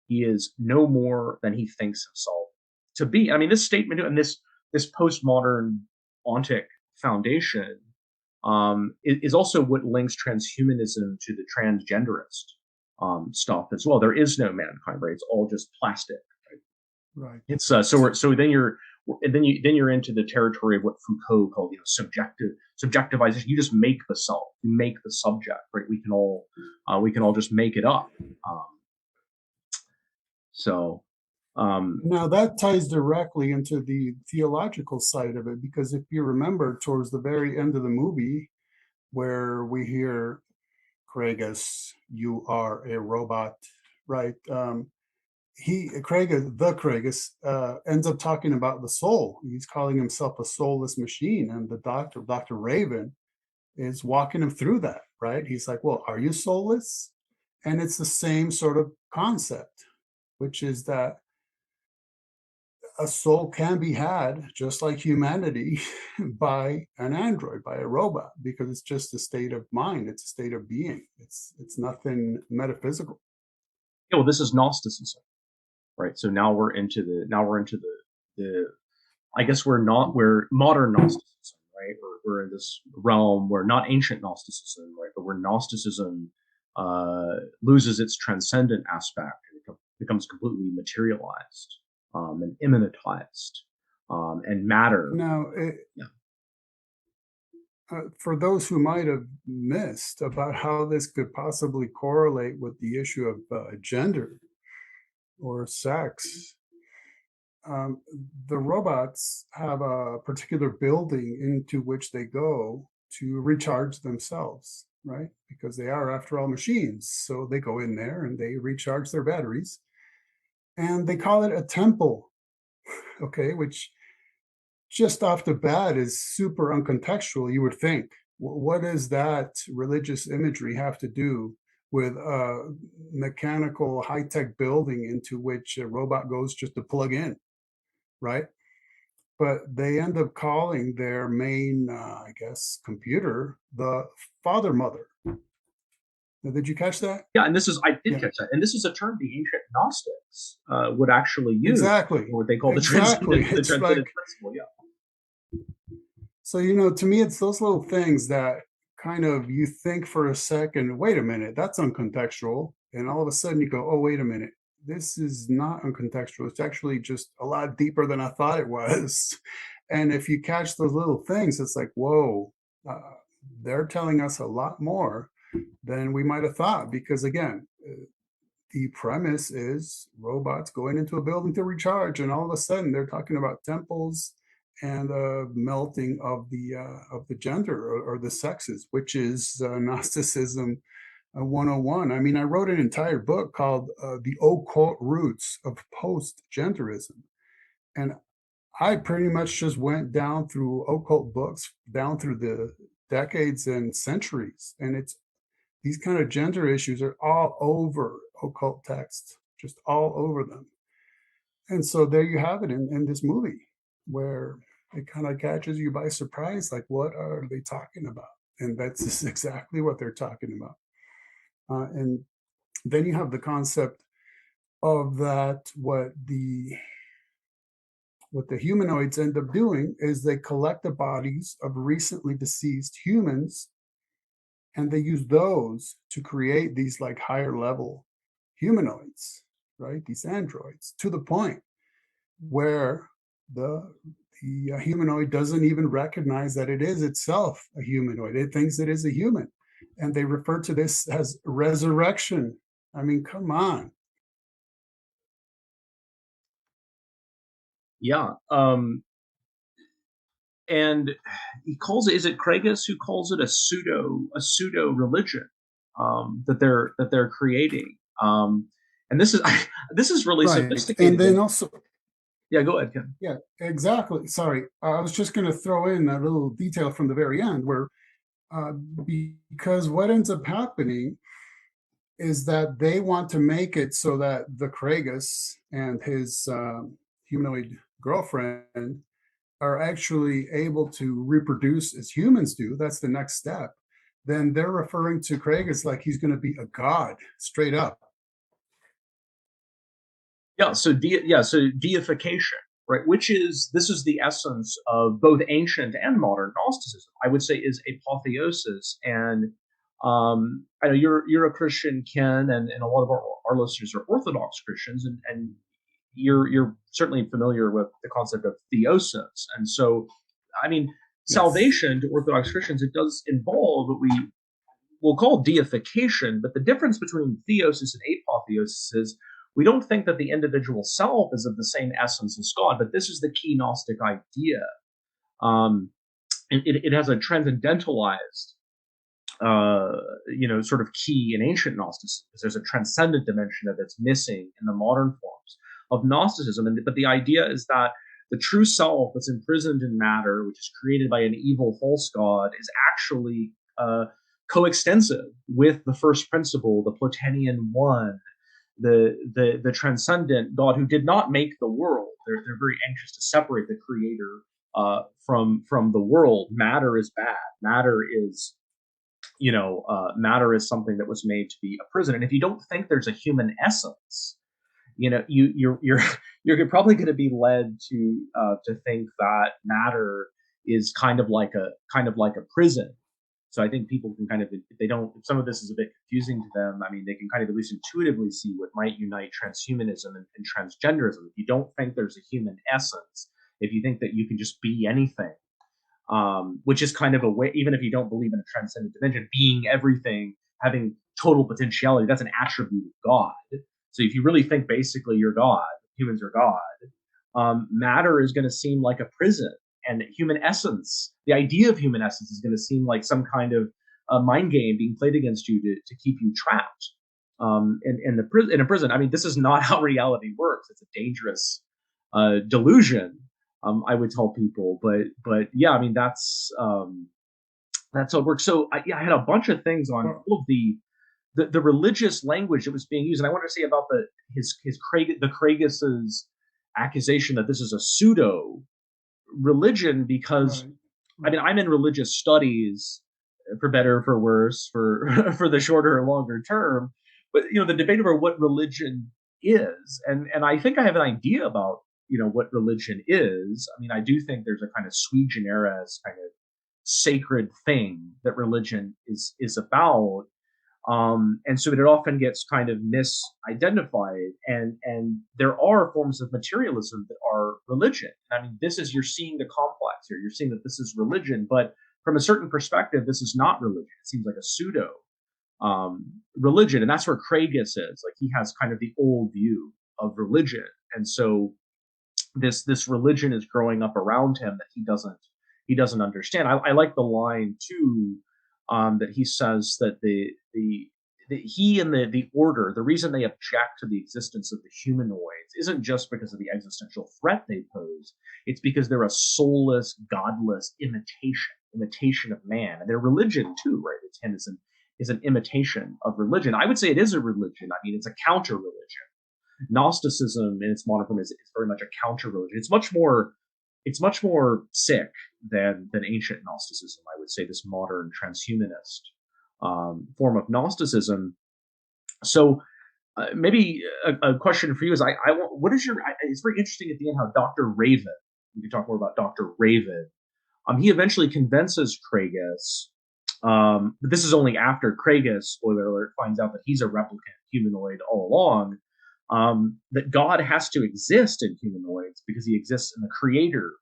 He is no more than he thinks himself to be. I mean, this statement and this postmodern ontic foundation is also what links transhumanism to the transgenderist stuff as well. There is no mankind, right? It's all just plastic. Right. It's so then you're into the territory of what Foucault called subjectivization. You just make the self, you make the subject, right? We can all just make it up. Now that ties directly into the theological side of it, because if you remember towards the very end of the movie, where we hear Kragus, you are a robot, right? Kragus ends up talking about the soul. He's calling himself a soulless machine, and the Dr. Raven, is walking him through that, right? He's like, well, are you soulless? And it's the same sort of concept, which is that a soul can be had just like humanity by an android, by a robot, because it's just a state of mind. It's a state of being. It's nothing metaphysical. Yeah, well, this is Gnosticism, right? So now we're into the I guess we're modern Gnosticism, right? We're in this realm where not ancient Gnosticism, right? But where Gnosticism loses its transcendent aspect and it becomes completely materialized. And immanentized, and matter. Now, for those who might have missed about how this could possibly correlate with the issue of gender or sex, the robots have a particular building into which they go to recharge themselves, right? Because they are, after all, machines. So they go in there and they recharge their batteries. And they call it a temple, okay, which just off the bat is super uncontextual, you would think. What does that religious imagery have to do with a mechanical high-tech building into which a robot goes just to plug in, right? But they end up calling their main, I guess, computer the father-mother. Now, did you catch that? Yeah, and I did catch that. And this is a term the ancient Gnostics would actually use. Exactly. What they call the exactly. transcendent principle, yeah. So, to me, it's those little things that kind of you think for a second, wait a minute, that's uncontextual. And all of a sudden you go, oh, wait a minute, this is not uncontextual. It's actually just a lot deeper than I thought it was. And if you catch those little things, it's like, whoa, they're telling us a lot more than we might have thought, because again, the premise is robots going into a building to recharge, and all of a sudden they're talking about temples and melting of the gender or the sexes, which is Gnosticism 101. I mean, I wrote an entire book called The Occult Roots of Post-Genderism, and I pretty much just went down through occult books down through the decades and centuries, and it's these kind of gender issues are all over occult texts, just all over them. And so there you have it in this movie, where it kind of catches you by surprise, like, what are they talking about? And that's just exactly what they're talking about. And then you have the concept of that, what the humanoids end up doing is they collect the bodies of recently deceased humans, and they use those to create these like higher level humanoids, right? These androids, to the point where the humanoid doesn't even recognize that it is itself a humanoid. It thinks it is a human. And they refer to this as resurrection. I mean, come on. Yeah. And he calls it, is it Kragus who calls it a pseudo religion that they're creating? And this is this is really Right. sophisticated. And then also, Yeah, go ahead, Ken. yeah, exactly. Sorry. I was just going to throw in a little detail from the very end where, uh, because what ends up happening is that they want to make it so that the Kragus and his humanoid girlfriend are actually able to reproduce as humans do. That's the next step. Then they're referring to Kragus like he's going to be a god, straight up. Yeah, so deification, right? This is the essence of both ancient and modern Gnosticism. I would say is apotheosis, and I know you're a Christian, Ken, and a lot of our listeners are Orthodox Christians, and you're certainly familiar with the concept of theosis, and so I mean Yes. salvation to Orthodox Christians, it does involve what we will call deification, but the difference between theosis and apotheosis is we don't think that the individual self is of the same essence as God, but this is the key Gnostic idea. Um, it has a transcendentalized, sort of key in ancient Gnosticism, because there's a transcendent dimension that's missing in the modern forms of Gnosticism. But the idea is that the true self that's imprisoned in matter, which is created by an evil false god, is actually coextensive with the first principle, the Plotinian one, the transcendent God who did not make the world. They're very anxious to separate the creator from the world. Matter is bad. Matter is matter is something that was made to be a prison. And if you don't think there's a human essence, you're probably going to be led to think that matter is kind of like a prison. So I think people can kind of, if some of this is a bit confusing to them, I mean, they can kind of at least intuitively see what might unite transhumanism and transgenderism. If you don't think there's a human essence, if you think that you can just be anything, which is kind of a way, even if you don't believe in a transcendent dimension, being everything, having total potentiality, that's an attribute of God. So if you really think basically you're God, humans are God, matter is going to seem like a prison. And human essence, the idea of human essence is going to seem like some kind of mind game being played against you to keep you trapped in a prison. I mean, this is not how reality works. It's a dangerous delusion. I would tell people, but yeah, I mean that's how it works. So I had a bunch of things on all of the religious language that was being used, and I wanted to say about the Kragus's accusation that this is a pseudo religion, because I mean I'm in religious studies, for better or for worse, for for the shorter or longer term, but the debate over what religion is, and I think I have an idea about what religion is. I mean, I do think there's a kind of sui generis kind of sacred thing that religion is about, and so it often gets kind of misidentified, and there are forms of materialism that are religion. I mean, you're seeing the complex here. You're seeing that this is religion, but from a certain perspective, this is not religion. It seems like a pseudo religion, and that's where Kragus is. Like, he has kind of the old view of religion, and so this religion is growing up around him that he doesn't understand. I like the line too, that he says that he and the order, the reason they object to the existence of the humanoids isn't just because of the existential threat they pose. It's because they're a soulless, godless imitation of man, and their religion too, right? Its end is an imitation of religion. I would say it is a religion. I mean, it's a counter religion. Gnosticism in its modern form is very much a counter religion. It's much more sick than ancient Gnosticism. I would say this modern transhumanist form of Gnosticism. So maybe a question for you is, what is your? It's very interesting at the end how Dr. Raven. We can talk more about Dr. Raven. He eventually convinces Kragus, but this is only after Kragus, spoiler alert, finds out that he's a replicant humanoid all along. That God has to exist in humanoids because he exists in the creator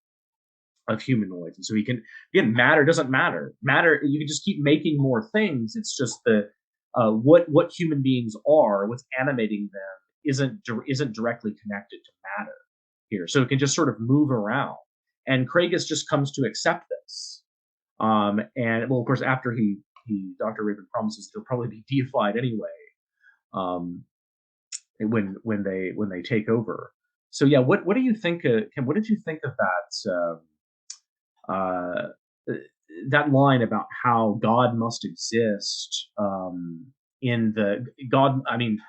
of humanoids. And so matter doesn't matter. Matter, you can just keep making more things. It's just what human beings are, what's animating them isn't directly connected to matter here. So it can just sort of move around. And Kragus just comes to accept this. And well, of course, after Dr. Raven promises he'll probably be deified anyway. when they take over. So yeah, what do you think, Ken? What did you think of uh, that line about how God must exist in the God? I mean,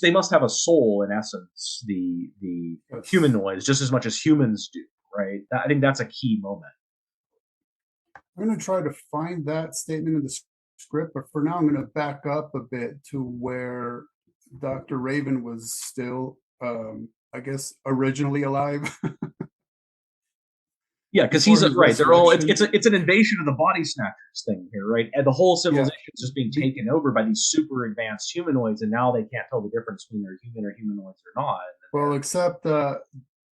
they must have a soul in essence. The Yes. humanoids just as much as humans do, right? I think that's a key moment. I'm going to try to find that statement in the script, but for now, I'm going to back up a bit to where Dr. Raven was still, I guess, originally alive. Yeah, because Before he's his right. They're all resurrection. it's an invasion of the body snatchers thing here, right? And the whole Yeah. civilization is just being taken over by these super advanced humanoids, and now they can't tell the difference between they're human or humanoids or not. Well, except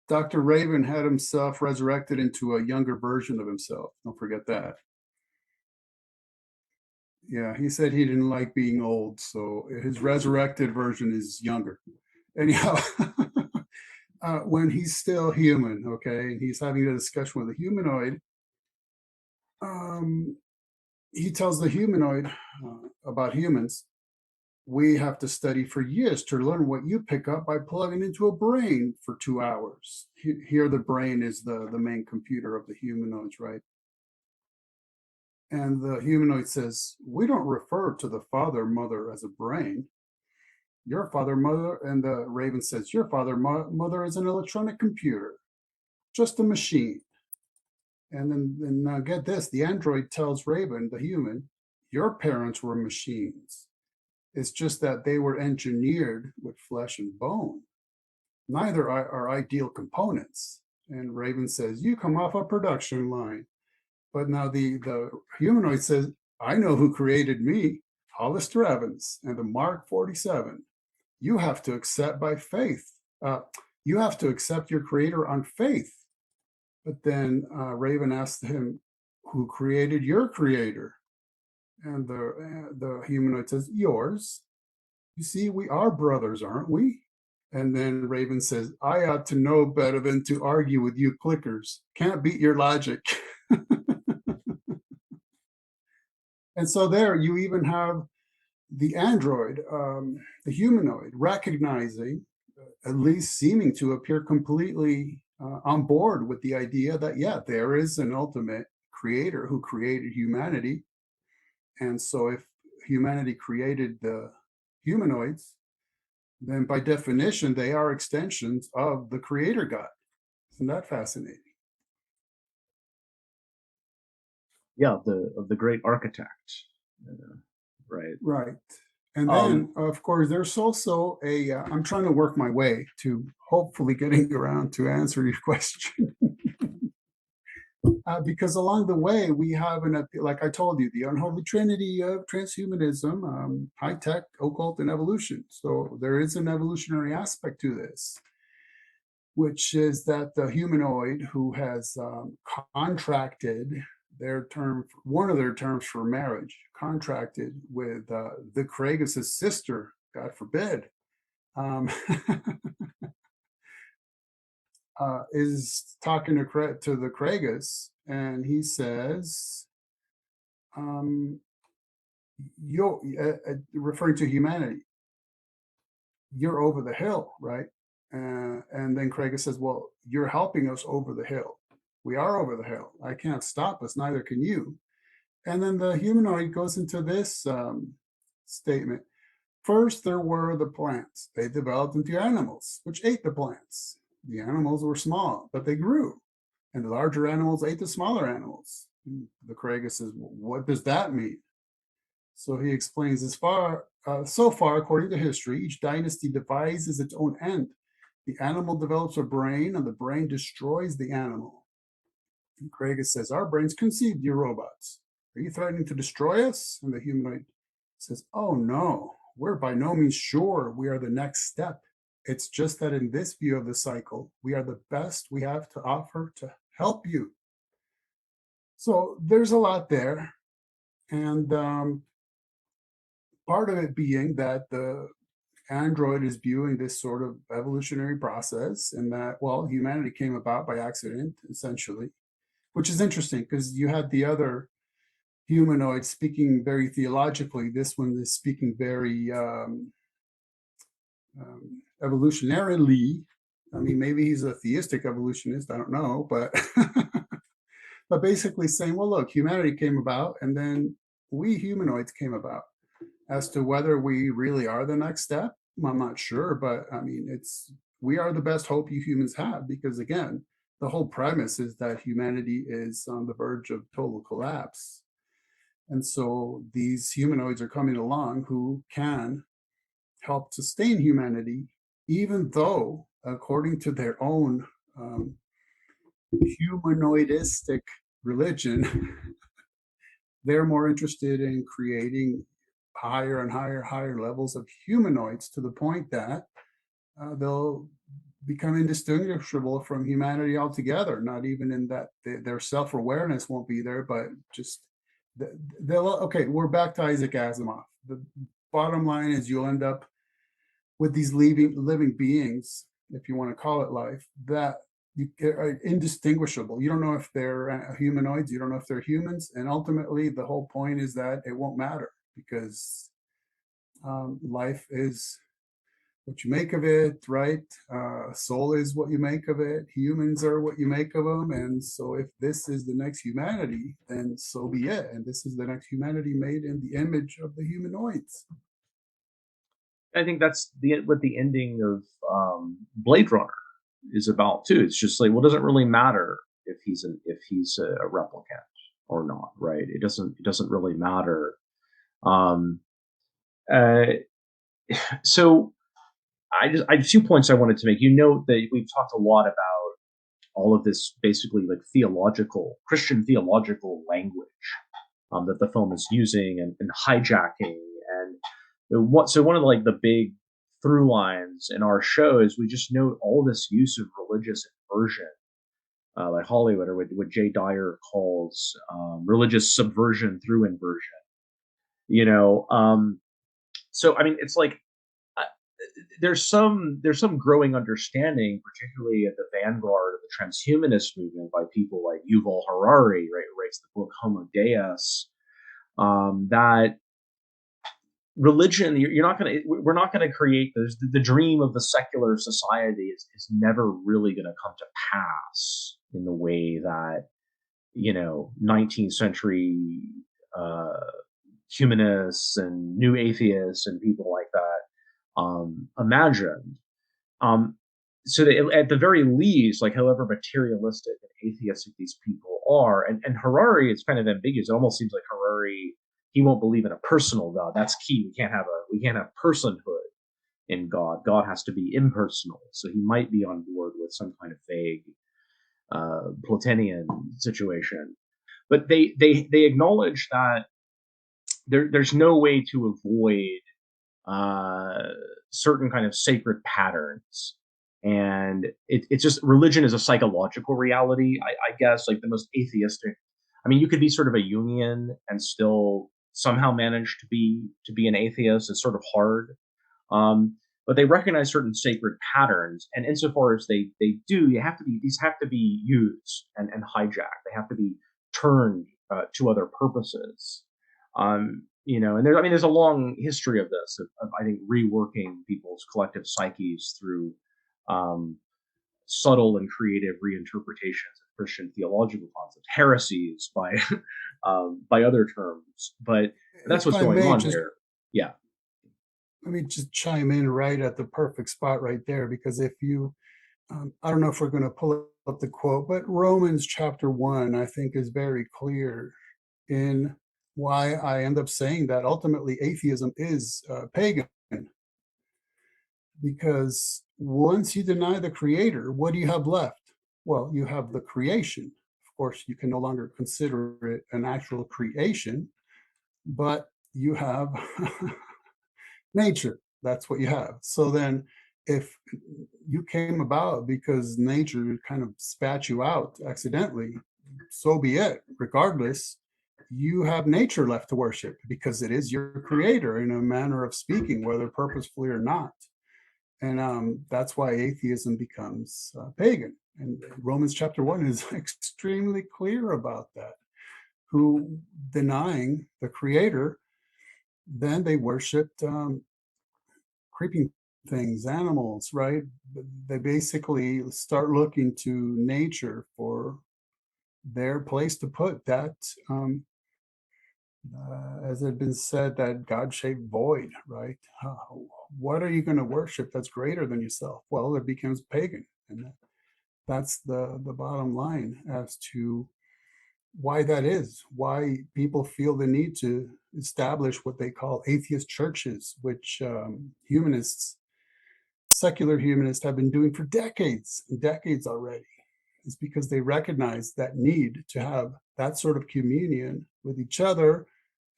Dr. Raven had himself resurrected into a younger version of himself. Don't forget that. Yeah, he said he didn't like being old, so his resurrected version is younger. Anyhow, when he's still human, okay, and he's having a discussion with a humanoid, he tells the humanoid about humans. We have to study for years to learn what you pick up by plugging into a brain for 2 hours. Here, the brain is the main computer of the humanoids, right? And the humanoid says, we don't refer to the father, mother as a brain. Your father, mother, and the raven says, your father, mother is an electronic computer, just a machine. And then now get this, the android tells Raven, the human, your parents were machines. It's just that they were engineered with flesh and bone. Neither are ideal components. And Raven says, you come off a production line. But now the humanoid says, I know who created me, Hollister Evans, and the Mark 47. You have to accept by faith. You have to accept your creator on faith. But then Raven asked him, who created your creator? And the humanoid says, yours. You see, we are brothers, aren't we? And then Raven says, I ought to know better than to argue with you clickers. Can't beat your logic. And so there you even have the android, the humanoid, recognizing, at least seeming to appear completely on board with the idea that, yeah, there is an ultimate creator who created humanity. And so if humanity created the humanoids, then by definition, they are extensions of the creator God. Isn't that fascinating? Yeah, of the great architect, right? Right. And then, of course, there's also I'm trying to work my way to hopefully getting around to answer your question. Because along the way, we have, like I told you, the unholy trinity of transhumanism, high tech, occult, and evolution. So there is an evolutionary aspect to this, which is that the humanoid who has contracted one of their terms for marriage, contracted with the Kragus' sister, God forbid, is talking to the Kragus, and he says, referring to humanity, you're over the hill, right? And then Kragus says, well, you're helping us over the hill. We are over the hill. I can't stop us, neither can you. And then the humanoid goes into this statement. First, there were the plants. They developed into animals, which ate the plants. The animals were small, but they grew. And the larger animals ate the smaller animals. And the Kragus says, well, what does that mean? So he explains, so far, according to history, each dynasty devises its own end. The animal develops a brain, and the brain destroys the animal. And Kragus says, our brains conceived you robots. Are you threatening to destroy us? And the humanoid says, oh no, we're by no means sure we are the next step. It's just that in this view of the cycle, we are the best we have to offer to help you. So there's a lot there. And part of it being that the android is viewing this sort of evolutionary process, and that, well, humanity came about by accident, essentially, which is interesting because you had the other humanoid speaking very theologically. This one is speaking very evolutionarily. I mean, maybe he's a theistic evolutionist. I don't know, but but basically saying, well, look, humanity came about, and then we humanoids came about. As to whether we really are the next step, I'm not sure, but I mean, we are the best hope you humans have, because again, the whole premise is that humanity is on the verge of total collapse. And so these humanoids are coming along who can help sustain humanity, even though, according to their own humanoidistic religion, they're more interested in creating higher and higher levels of humanoids, to the point that they'll become indistinguishable from humanity altogether. Not even in that their self-awareness won't be there, but just they'll, okay, we're back to Isaac Asimov. The bottom line is you'll end up with these living beings, if you want to call it life, that are indistinguishable. You don't know if they're humanoids, you don't know if they're humans, and ultimately the whole point is that it won't matter, because life is what you make of it, right? Soul is what you make of it. Humans are what you make of them. And so if this is the next humanity, then so be it. And this is the next humanity made in the image of the humanoids. I think that's what the ending of Blade Runner is about too. It's just like, well, it doesn't really matter if he's a replicant or not, right? It doesn't really matter. So I have 2 points I wanted to make. You note that we've talked a lot about all of this basically like Christian theological language that the film is using and hijacking. And so one of the big through lines in our show is we just note all this use of religious inversion, like Hollywood, or what Jay Dyer calls religious subversion through inversion. So I mean, it's like there's some growing understanding, particularly at the vanguard of the transhumanist movement, by people like Yuval Harari, right, who writes the book Homo Deus, that religion, we're not going to create the dream of the secular society is never really going to come to pass in the way that 19th century humanists and new atheists and people like that imagined. So that at the very least, like however materialistic and atheistic these people are, and Harari, it's kind of ambiguous. It almost seems like Harari, he won't believe in a personal God. That's key. We can't have personhood in God. God has to be impersonal. So he might be on board with some kind of vague Platonian situation. But they acknowledge that there's no way to avoid certain kind of sacred patterns. And it's just, religion is a psychological reality, I guess, like the most atheistic. I mean, you could be sort of a Jungian and still somehow manage to be an atheist. It's sort of hard. But they recognize certain sacred patterns, and insofar as they do, these have to be used and hijacked. They have to be turned to other purposes. And there's a long history of this, of I think reworking people's collective psyches through subtle and creative reinterpretations of Christian theological concepts, heresies by other terms. But that's what's going on here. Yeah. Let me just chime in right at the perfect spot right there, because if you, I don't know if we're going to pull up the quote, but Romans chapter 1, I think, is very clear in why I end up saying that ultimately atheism is pagan. Because once you deny the creator, what do you have left? Well, you have the creation. Of course, you can no longer consider it an actual creation, but you have nature. That's what you have. So then if you came about because nature kind of spat you out accidentally, so be it. Regardless, you have nature left to worship, because it is your creator, in a manner of speaking, whether purposefully or not. And that's why atheism becomes pagan. And Romans chapter 1 is extremely clear about that. Who, denying the creator, then they worshipped creeping things, animals, right? They basically start looking to nature for their place to put that, as had been said, that God-shaped void, right? What are you going to worship that's greater than yourself? Well, it becomes pagan, and that's the bottom line as to why that is, why people feel the need to establish what they call atheist churches, which humanists, secular humanists, have been doing for decades and decades already. Is because they recognize that need to have that sort of communion with each other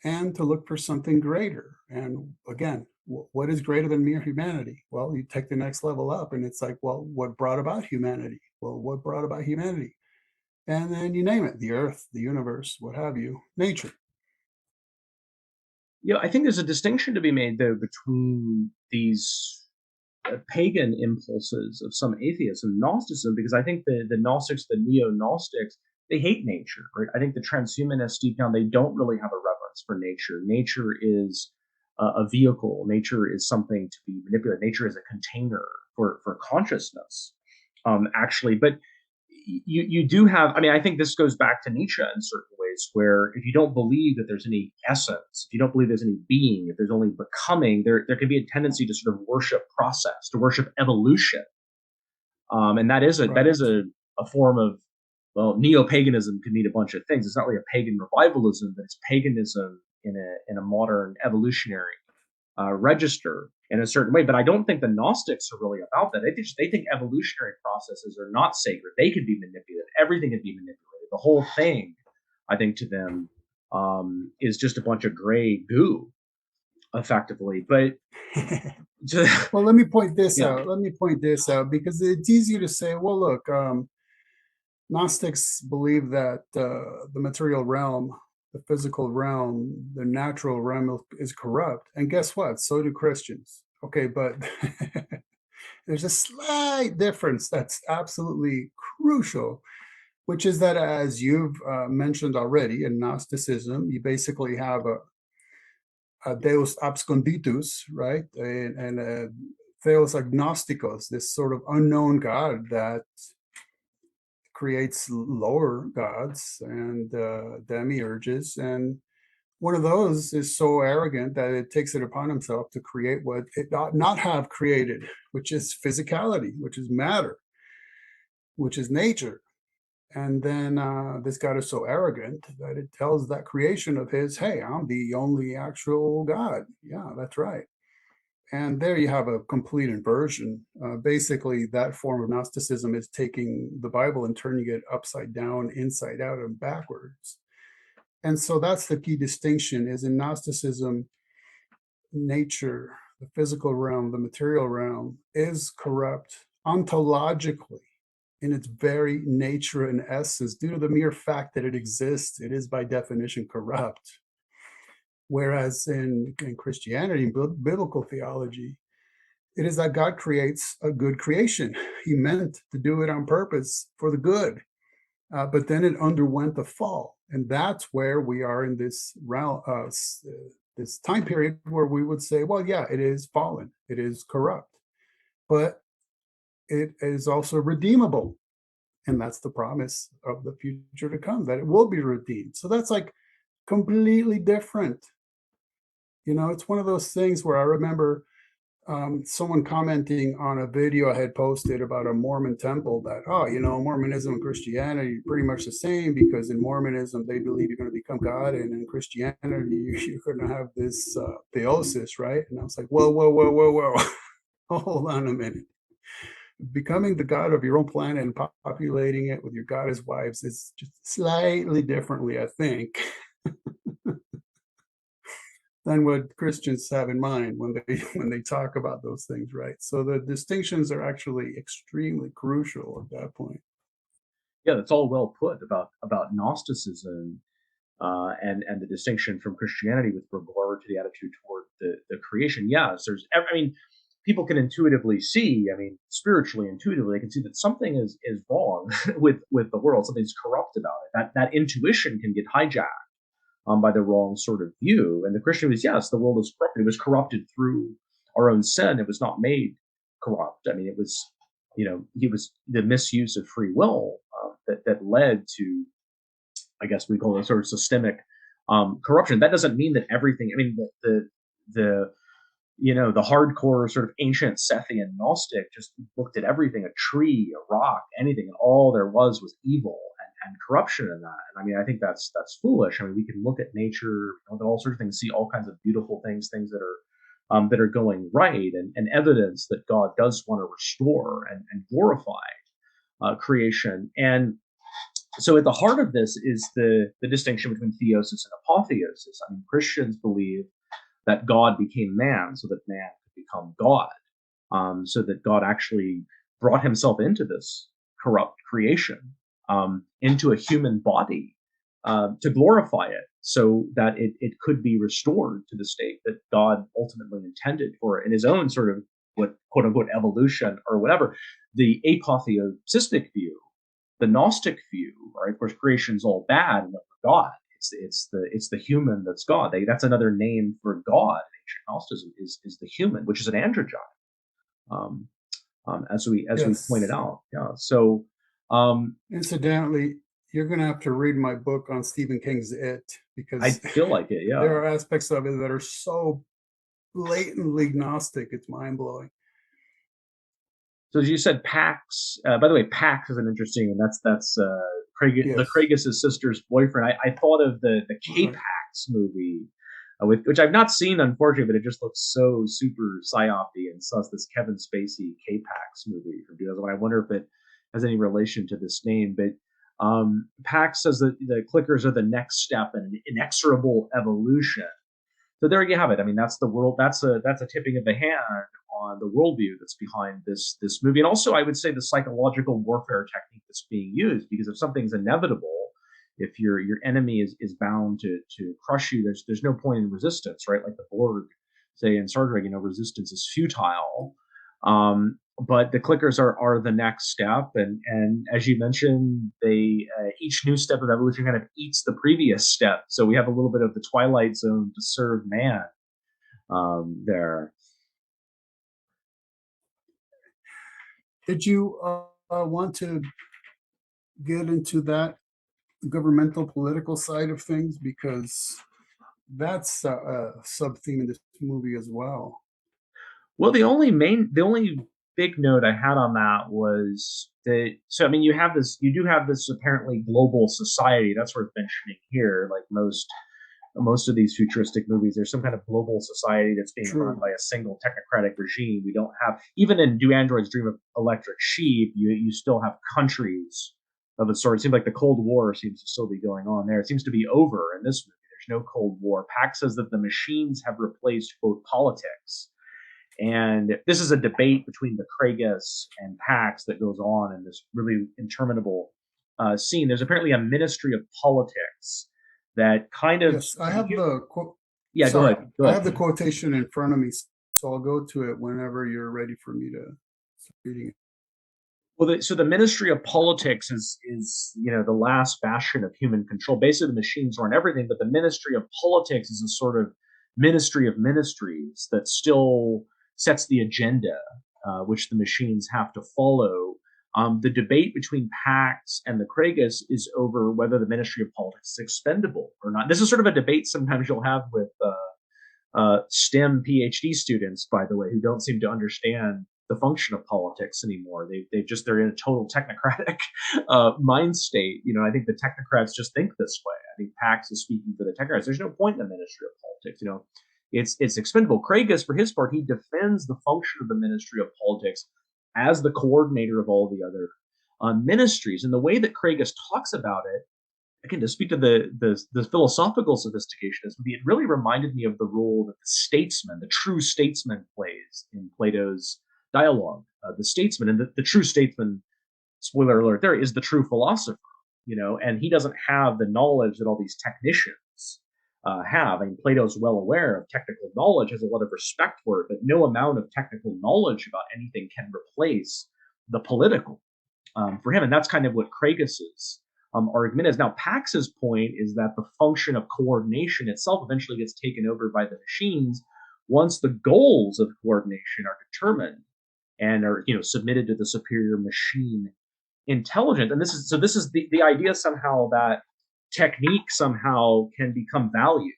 and to look for something greater. And again, what is greater than mere humanity? Well, you take the next level up and it's like, well, what brought about humanity? Well, what brought about humanity? And then you name it, the earth, the universe, what have you, nature. Yeah, I think there's a distinction to be made, though, between these pagan impulses of some atheists and Gnosticism, because I think the Gnostics, the neo-Gnostics, they hate nature, right? I think the transhumanists deep down, they don't really have a reverence for nature. Nature is a vehicle. Nature is something to be manipulated. Nature is a container for consciousness, actually. But you do have, I mean, I think this goes back to Nietzsche in certain ways, where if you don't believe that there's any essence, if you don't believe there's any being, if there's only becoming, there can be a tendency to sort of worship process, to worship evolution. And that is a form of, well, neo-paganism can mean a bunch of things. It's not really a pagan revivalism, but it's paganism in a modern evolutionary register in a certain way. But I don't think the Gnostics are really about that. They think evolutionary processes are not sacred. They can be manipulated. Everything can be manipulated. The whole thing, I think, to them is just a bunch of gray goo, effectively. But well, let me point this Yeah. out. Let me point this out because it's easy to say, well, look, Gnostics believe that the material realm, the physical realm, the natural realm is corrupt. And guess what? So do Christians. Okay, but there's a slight difference that's absolutely crucial, which is that, as you've mentioned already, in Gnosticism, you basically have a Deus absconditus, right? And a Theos agnosticos, this sort of unknown God that creates lower gods and demiurges. And one of those is so arrogant that it takes it upon himself to create what it ought not have created, which is physicality, which is matter, which is nature. And then this God is so arrogant that it tells that creation of his, hey, I'm the only actual God. Yeah, that's right. And there you have a complete inversion. Basically, that form of Gnosticism is taking the Bible and turning it upside down, inside out, and backwards. And so that's the key distinction, is in Gnosticism, nature, the physical realm, the material realm, is corrupt ontologically in its very nature and essence. Due to the mere fact that it exists, it is by definition corrupt. Whereas in Christianity, biblical theology, it is that God creates a good creation. He meant to do it on purpose for the good, but then it underwent the fall. And that's where we are in this realm, this time period where we would say, well, yeah, it is fallen, it is corrupt, but it is also redeemable. And that's the promise of the future to come, that it will be redeemed. So that's like completely different. You know, it's one of those things where I remember someone commenting on a video I had posted about a Mormon temple that, oh, you know, Mormonism and Christianity are pretty much the same, because in Mormonism, they believe you're going to become God. And in Christianity, you're going to have this theosis, right? And I was like, whoa. Hold on a minute. Becoming the god of your own planet and populating it with your goddess wives is just slightly differently, I think, than what Christians have in mind when they talk about those things, right? So the distinctions are actually extremely crucial at that point. Yeah, that's all well put about Gnosticism and the distinction from Christianity with regard to the attitude toward the creation. Yes, I mean, people can intuitively see, I mean, spiritually, intuitively, they can see that something is wrong with the world, something's corrupt about it. That intuition can get hijacked by the wrong sort of view. And the Christian was, yes, the world is corrupted. It was corrupted through our own sin. It was not made corrupt. I mean, it was, it was the misuse of free will that led to, I guess we call it sort of systemic corruption. That doesn't mean that everything. I mean, the the hardcore sort of ancient Sethian Gnostic just looked at everything, a tree, a rock, anything, and all there was evil and corruption in that. And I mean, I think that's foolish. I mean, we can look at nature, all sorts of things, see all kinds of beautiful things that are going right, and evidence that God does want to restore and glorify creation. And so at the heart of this is the distinction between theosis and apotheosis. I mean, Christians believe that God became man so that man could become God, so that God actually brought himself into this corrupt creation, into a human body, to glorify it so that it could be restored to the state that God ultimately intended for it in his own sort of what quote unquote evolution or whatever. The apotheosistic view, the Gnostic view, right? Of course, creation's all bad and for God. It's the human that's God. That's another name for God. Ancient Gnosticism is the human, which is an androgyne, as we pointed out. Yeah. So, incidentally, you're going to have to read my book on Stephen King's It, because I feel like it. Yeah, there are aspects of it that are so blatantly Gnostic. It's mind blowing. So as you said, Pax. By the way, Pax is an interesting, and that's Craig, Yes. the Craigus' sister's boyfriend. I thought of the K-Pax movie, which I've not seen, unfortunately, but it just looks so super psyop-y, and so it's this Kevin Spacey K-Pax movie from 2001. I wonder if it has any relation to this name, but Pax says that the clickers are the next step in an inexorable evolution. So there you have it. I mean, that's the world. That's a tipping of the hand on the worldview that's behind this movie, and also I would say the psychological warfare technique that's being used. Because if something's inevitable, if your enemy is bound to crush you, there's no point in resistance, right? Like the Borg say in Star Trek, resistance is futile. But the clickers are the next step, and as you mentioned, they each new step of evolution kind of eats the previous step. So we have a little bit of the Twilight Zone to serve man there. Did you want to get into that governmental political side of things, because that's a sub theme in this movie as well? Well, the only big note I had on that was that, so I mean, you do have this apparently global society. That's worth mentioning here. Like most of these futuristic movies, there's some kind of global society that's being run by a single technocratic regime. We don't have, even in Do Androids Dream of Electric Sheep, you still have countries of a sort. It seems like the Cold War seems to still be going on there. It seems to be over in this movie. There's no Cold War. Pax says that the machines have replaced, quote, politics. And this is a debate between the Craigus and Pax that goes on in this really interminable scene. There's apparently a ministry of politics that kind of... Yes, I have the quote. Yeah, go ahead. I have the quotation in front of me, so I'll go to it whenever you're ready for me to start reading it. Well, so the ministry of politics is the last bastion of human control. Basically, the machines run everything, but the ministry of politics is a sort of ministry of ministries that still sets the agenda, which the machines have to follow. The debate between Pax and the Craigus is over whether the Ministry of Politics is expendable or not. This is sort of a debate sometimes you'll have with STEM PhD students, by the way, who don't seem to understand the function of politics anymore. They're in a total technocratic mind state. I think the technocrats just think this way. I think Pax is speaking for the technocrats. There's no point in the Ministry of Politics. It's expendable. Craigus, for his part, he defends the function of the Ministry of Politics as the coordinator of all the other ministries. And the way that Craigus talks about it, again, to speak to the philosophical sophistication of this movie, it really reminded me of the role that the true statesman plays in Plato's dialogue. The statesman, and the true statesman, spoiler alert, there is the true philosopher, and he doesn't have the knowledge that all these technicians have. I mean, Plato's well aware of technical knowledge, has a lot of respect for it, but no amount of technical knowledge about anything can replace the political for him. And that's kind of what Craigus's argument is. Now, Pax's point is that the function of coordination itself eventually gets taken over by the machines once the goals of coordination are determined and are submitted to the superior machine intelligence, and this is the idea somehow that technique somehow can become value,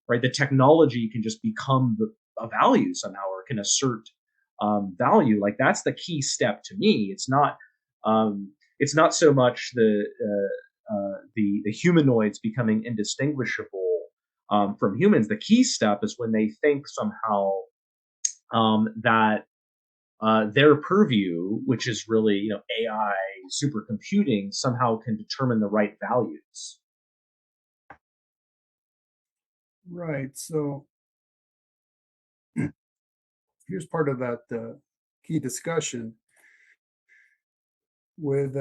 right? The technology can just become a value somehow, or can assert value. Like, that's the key step to me. It's not so much the humanoids becoming indistinguishable from humans. The key step is when they think somehow that their purview, which is really AI supercomputing, somehow can determine the right values. Right. So here's part of that key discussion with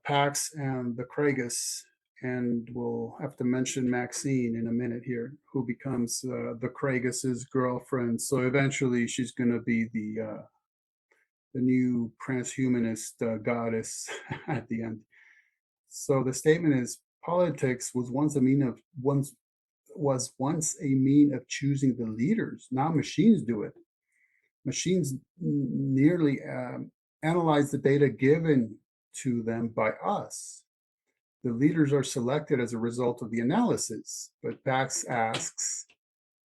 Pax and the Kragus, and we'll have to mention Maxine in a minute here, who becomes the Kragus's girlfriend. So eventually, she's going to be the new transhumanist goddess at the end. So the statement is: politics was once a mean of choosing the leaders. Now machines do it. Machines nearly analyze the data given to them by us. The leaders are selected as a result of the analysis. But Pax asks,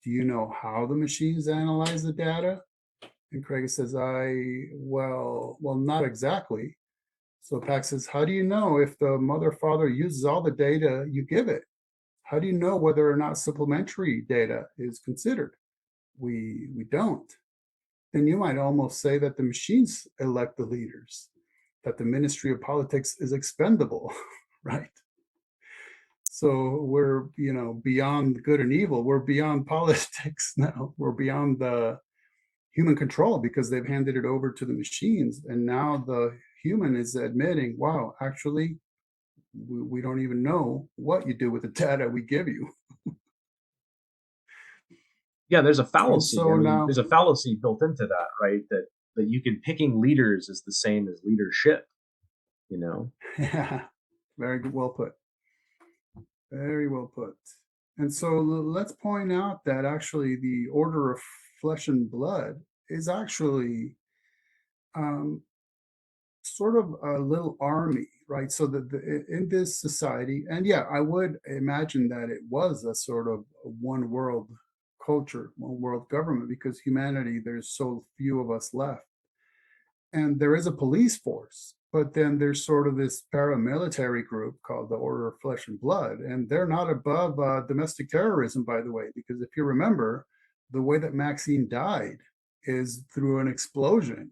do you know how the machines analyze the data? And Craig says, well, not exactly. So Pax says, how do you know if the mother father uses all the data you give it? How do you know whether or not supplementary data is considered? We don't. Then you might almost say that the machines elect the leaders, that the Ministry of Politics is expendable, right? So we're, beyond good and evil. We're beyond politics now. We're beyond the human control, because they've handed it over to the machines. And now the human is admitting, wow, actually, we don't even know what you do with the data we give you. Yeah, there's a fallacy. So now, there's a fallacy built into that, right? That picking leaders is the same as leadership, Yeah, very good, well put. Very well put. And so let's point out that actually the Order of Flesh and Blood is actually sort of a little army, right? So that in this society, and yeah, I would imagine that it was a sort of one world culture, one world government, because humanity, there's so few of us left. And there is a police force, but then there's sort of this paramilitary group called the Order of Flesh and Blood, and they're not above domestic terrorism, by the way, because if you remember, the way that Maxine died is through an explosion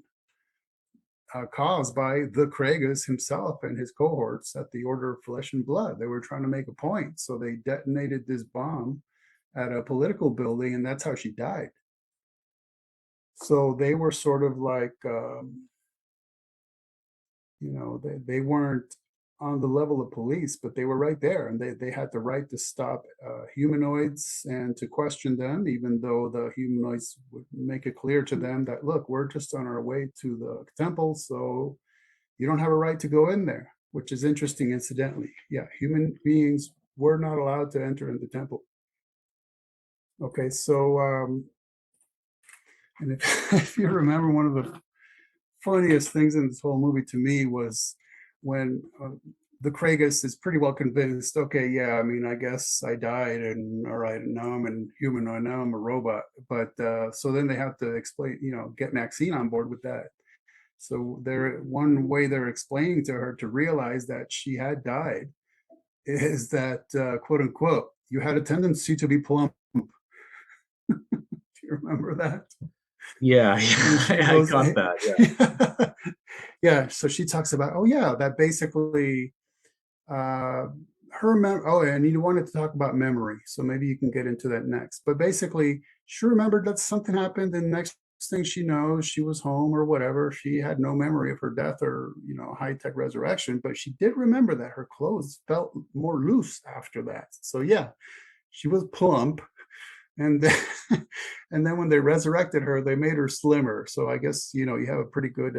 caused by the Kragus himself and his cohorts at the Order of Flesh and Blood. They were trying to make a point, so they detonated this bomb at a political building, and that's how she died. So they were sort of like, they weren't on the level of police, but they were right there, and they had the right to stop humanoids and to question them, even though the humanoids would make it clear to them that, look, we're just on our way to the temple, so you don't have a right to go in there, which is interesting, incidentally. Yeah, human beings were not allowed to enter in the temple. Okay, so, and if you remember, one of the funniest things in this whole movie to me was when the Kragus is pretty well convinced, okay, yeah, I mean, I guess I died, and all right, now I'm a humanoid, now I'm a robot. But so then they have to explain, get Maxine on board with that. So one way they're explaining to her to realize that she had died is that, quote unquote, you had a tendency to be plump. Do you remember that? Yeah, I caught that. Yeah. Yeah. So she talks about, oh yeah, that basically her and you wanted to talk about memory, so maybe you can get into that next. But basically, she remembered that something happened, and the next thing she knows, she was home or whatever. She had no memory of her death or high-tech resurrection, but she did remember that her clothes felt more loose after that. So yeah, she was plump. And then, and then when they resurrected her, they made her slimmer. So I guess, you have a pretty good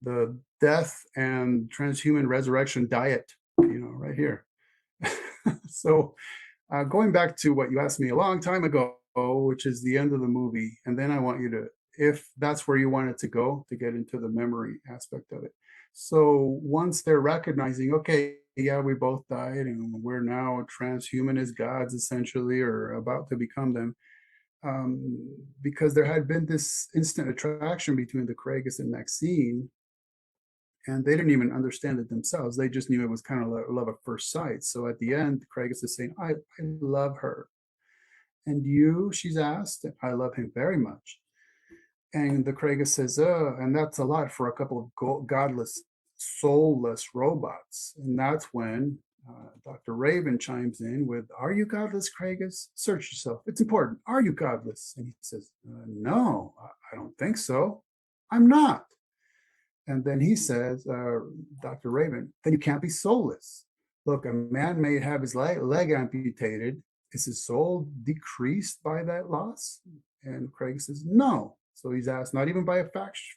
the death and transhuman resurrection diet, right here. So going back to what you asked me a long time ago which is the end of the movie, and then I want you to, if that's where you want it to go, to get into the memory aspect of it. So once they're recognizing, okay, yeah, we both died and we're now transhumanist gods essentially, or about to become them, because there had been this instant attraction between the Craigus and Maxine, and they didn't even understand it themselves. They just knew it was kind of love at first sight. So at the end, Craigus is saying, I love her. And you, she's asked, I love him very much. And the Craigus says, and that's a lot for a couple of godless, soulless robots. And that's when Dr. Raven chimes in with, are you godless, Craigus? Search yourself. It's important. Are you godless? And he says, no, I don't think so. I'm not. And then he says, Dr. Raven, then you can't be soulless. Look, a man may have his leg amputated. Is his soul decreased by that loss? And Craig says, no. So he's asked, not even by a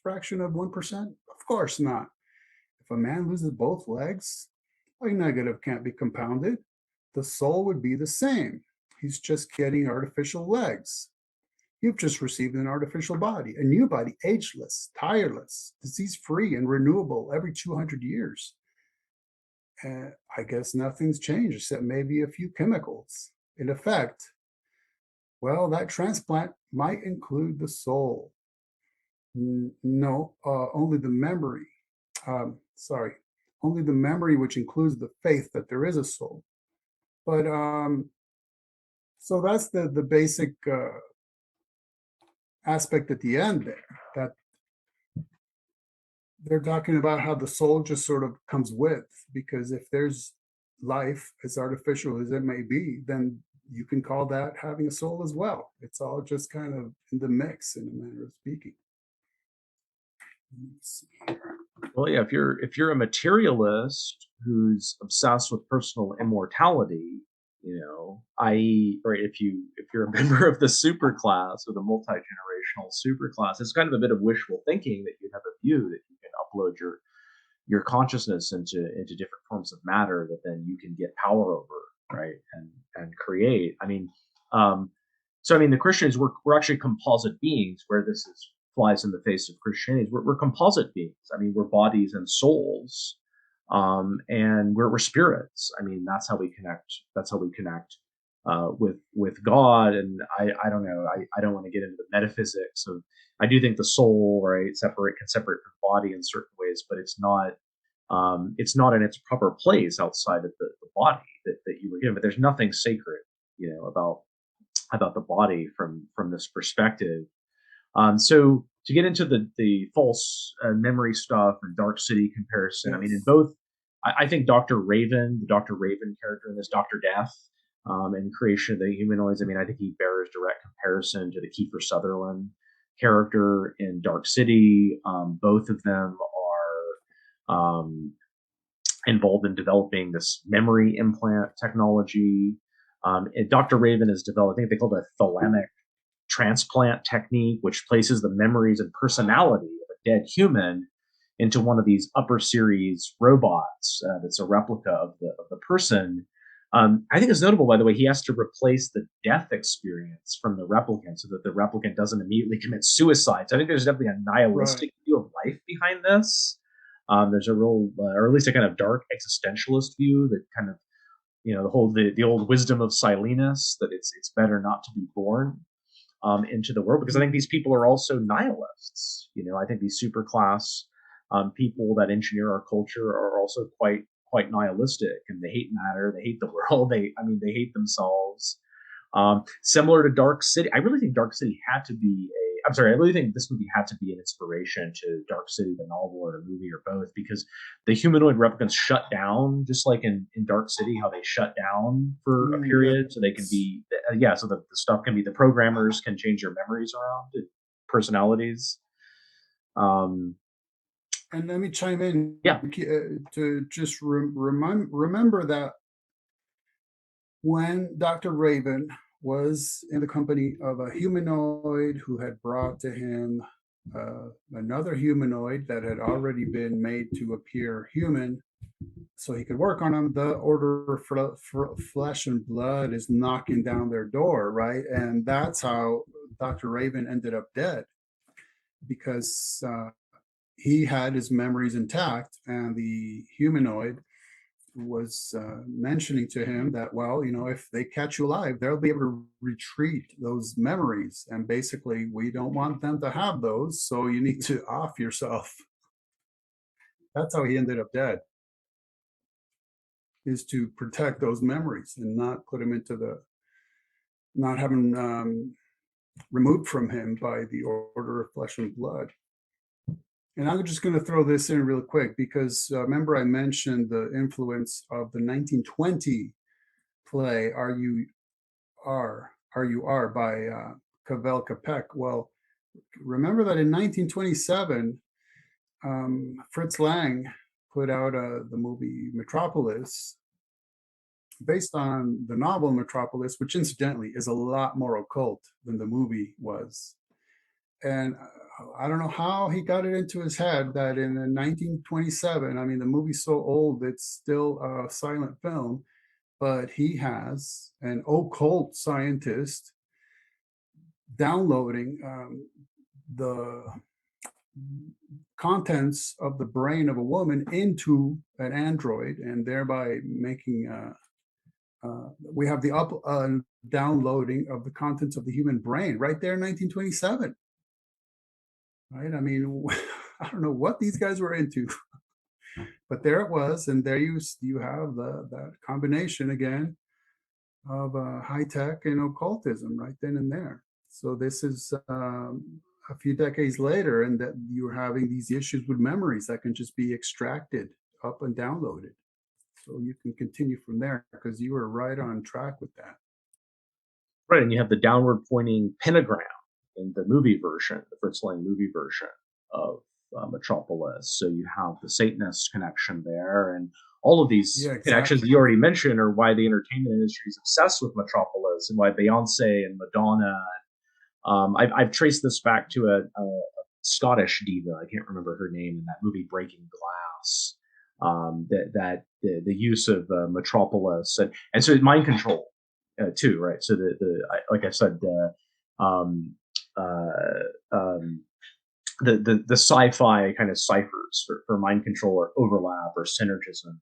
fraction of 1%? Of course not. If a man loses both legs, a negative can't be compounded. The soul would be the same. He's just getting artificial legs. You've just received an artificial body, a new body, ageless, tireless, disease-free, and renewable every 200 years. I guess nothing's changed except maybe a few chemicals. In effect, well, that transplant might include the soul. No, only the memory. Only the memory, which includes the faith that there is a soul. But so that's the basic aspect at the end there, that they're talking about how the soul just sort of comes with, because if there's life, as artificial as it may be, then you can call that having a soul as well. It's all just kind of in the mix, in a manner of speaking. Well, yeah, if you're a materialist who's obsessed with personal immortality, i.e., right, if you're a member of the superclass or the multi-generational superclass, it's kind of a bit of wishful thinking that you have a view that you can upload your consciousness into different forms of matter that then you can get power over, right, and create. The Christians, we're actually composite beings, where this flies in the face of Christianity. We're composite beings. We're bodies and souls. And we're spirits. That's how we connect. That's how we connect with God. And I don't know. I don't want to get into the metaphysics of. I do think the soul, right, can separate from the body in certain ways, but it's not in its proper place outside of the body that you were given. But there's nothing sacred, about the body from this perspective. So to get into the false memory stuff and Dark City comparison, yes. In both, I think the Dr. Raven character in this, Dr. Death, and creation of the humanoids, I think he bears direct comparison to the Kiefer Sutherland character in Dark City. Both of them are involved in developing this memory implant technology. Dr. Raven has developed, I think they call it a thalamic transplant technique, which places the memories and personality of a dead human into one of these upper series robots that's a replica of the person. I think it's notable, by the way, he has to replace the death experience from the replicant so that the replicant doesn't immediately commit suicide. So I think there's definitely a nihilistic view of life behind this. There's a real, or at least a kind of dark existentialist view that kind of, the old wisdom of Silenus, that it's better not to be born into the world, because I think these people are also nihilists. I think these superclass people that engineer our culture are also quite nihilistic, and they hate matter, they hate the world, they hate themselves. Similar to Dark City, I really think Dark City had to be I really think this movie had to be an inspiration to Dark City, the novel or the movie, or both, because the humanoid replicants shut down, just like in Dark City, how they shut down for a period, so they can be, so the stuff can be, the programmers can change your memories around, personalities. And let me chime in, to just remember that when Dr. Raven was in the company of a humanoid who had brought to him another humanoid that had already been made to appear human, so he could work on them. The order for flesh and blood is knocking down their door, right? And that's how Dr. Raven ended up dead, because he had his memories intact, and the humanoid was mentioning to him that, well, if they catch you alive, they'll be able to retrieve those memories. And basically, we don't want them to have those, so you need to off yourself. That's how he ended up dead, is to protect those memories and not put him not have them removed from him by the order of flesh and blood. And I'm just going to throw this in real quick, because remember I mentioned the influence of the 1920 play Are You Are by Cavell Capek. Well, remember that in 1927, Fritz Lang put out the movie Metropolis, based on the novel Metropolis, which incidentally is a lot more occult than the movie was. And I don't know how he got it into his head that in 1927, I mean, the movie's so old, it's still a silent film, but he has an occult scientist downloading the contents of the brain of a woman into an android, and thereby making we have the downloading of the contents of the human brain right there in 1927. Right? I mean, I don't know what these guys were into, but there it was, and there you have that combination again of high tech and occultism right then and there. So this is a few decades later, and that you're having these issues with memories that can just be extracted up and downloaded. So you can continue from there, because you were right on track with that. Right, and you have the downward pointing pentagram in the movie version, the Fritz Lang movie version of Metropolis. So you have the Satanist connection there, and all of these connections that you already mentioned are why the entertainment industry is obsessed with Metropolis, and why Beyonce and Madonna. I've traced this back to a Scottish diva. I can't remember her name in that movie Breaking Glass. The use of Metropolis, and so mind control too, right? So like I said, the sci-fi kind of ciphers for mind control or overlap or synergism,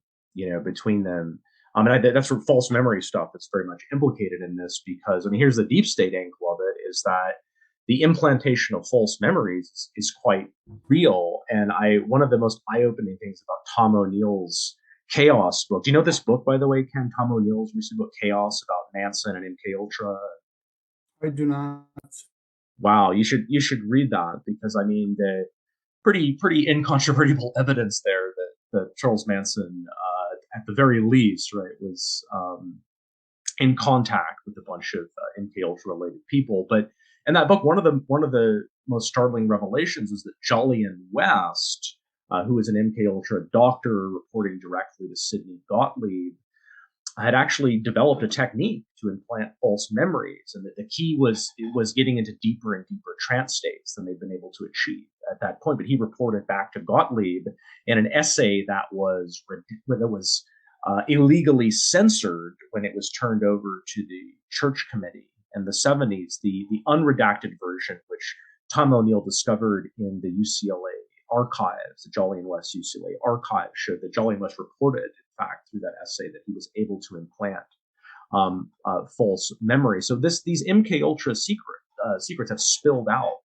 between them. And that's where false memory stuff is very much implicated in this, because here's the deep state angle of it, is that the implantation of false memories is quite real. And one of the most eye-opening things about Tom O'Neill's Chaos book. Do you know this book, by the way, Ken? Tom O'Neill's recent book, Chaos, about Manson and MK Ultra. I do not. Wow, you should read that, because the pretty incontrovertible evidence there that Charles Manson, at the very least, right, was in contact with a bunch of MK Ultra related people. But in that book, one of the most startling revelations is that Jolyon West, who was an MK Ultra doctor reporting directly to Sidney Gottlieb, had actually developed a technique to implant false memories, and that the key was getting into deeper and deeper trance states than they'd been able to achieve at that point. But he reported back to Gottlieb in an essay that was illegally censored when it was turned over to the Church Committee in the 70s. The unredacted version, which Tom O'Neill discovered in the UCLA archives, the Jolyon West UCLA archives, showed that Jolyon West reported, in fact, through that essay, that he was able to implant false memory. So these MK Ultra secrets have spilled out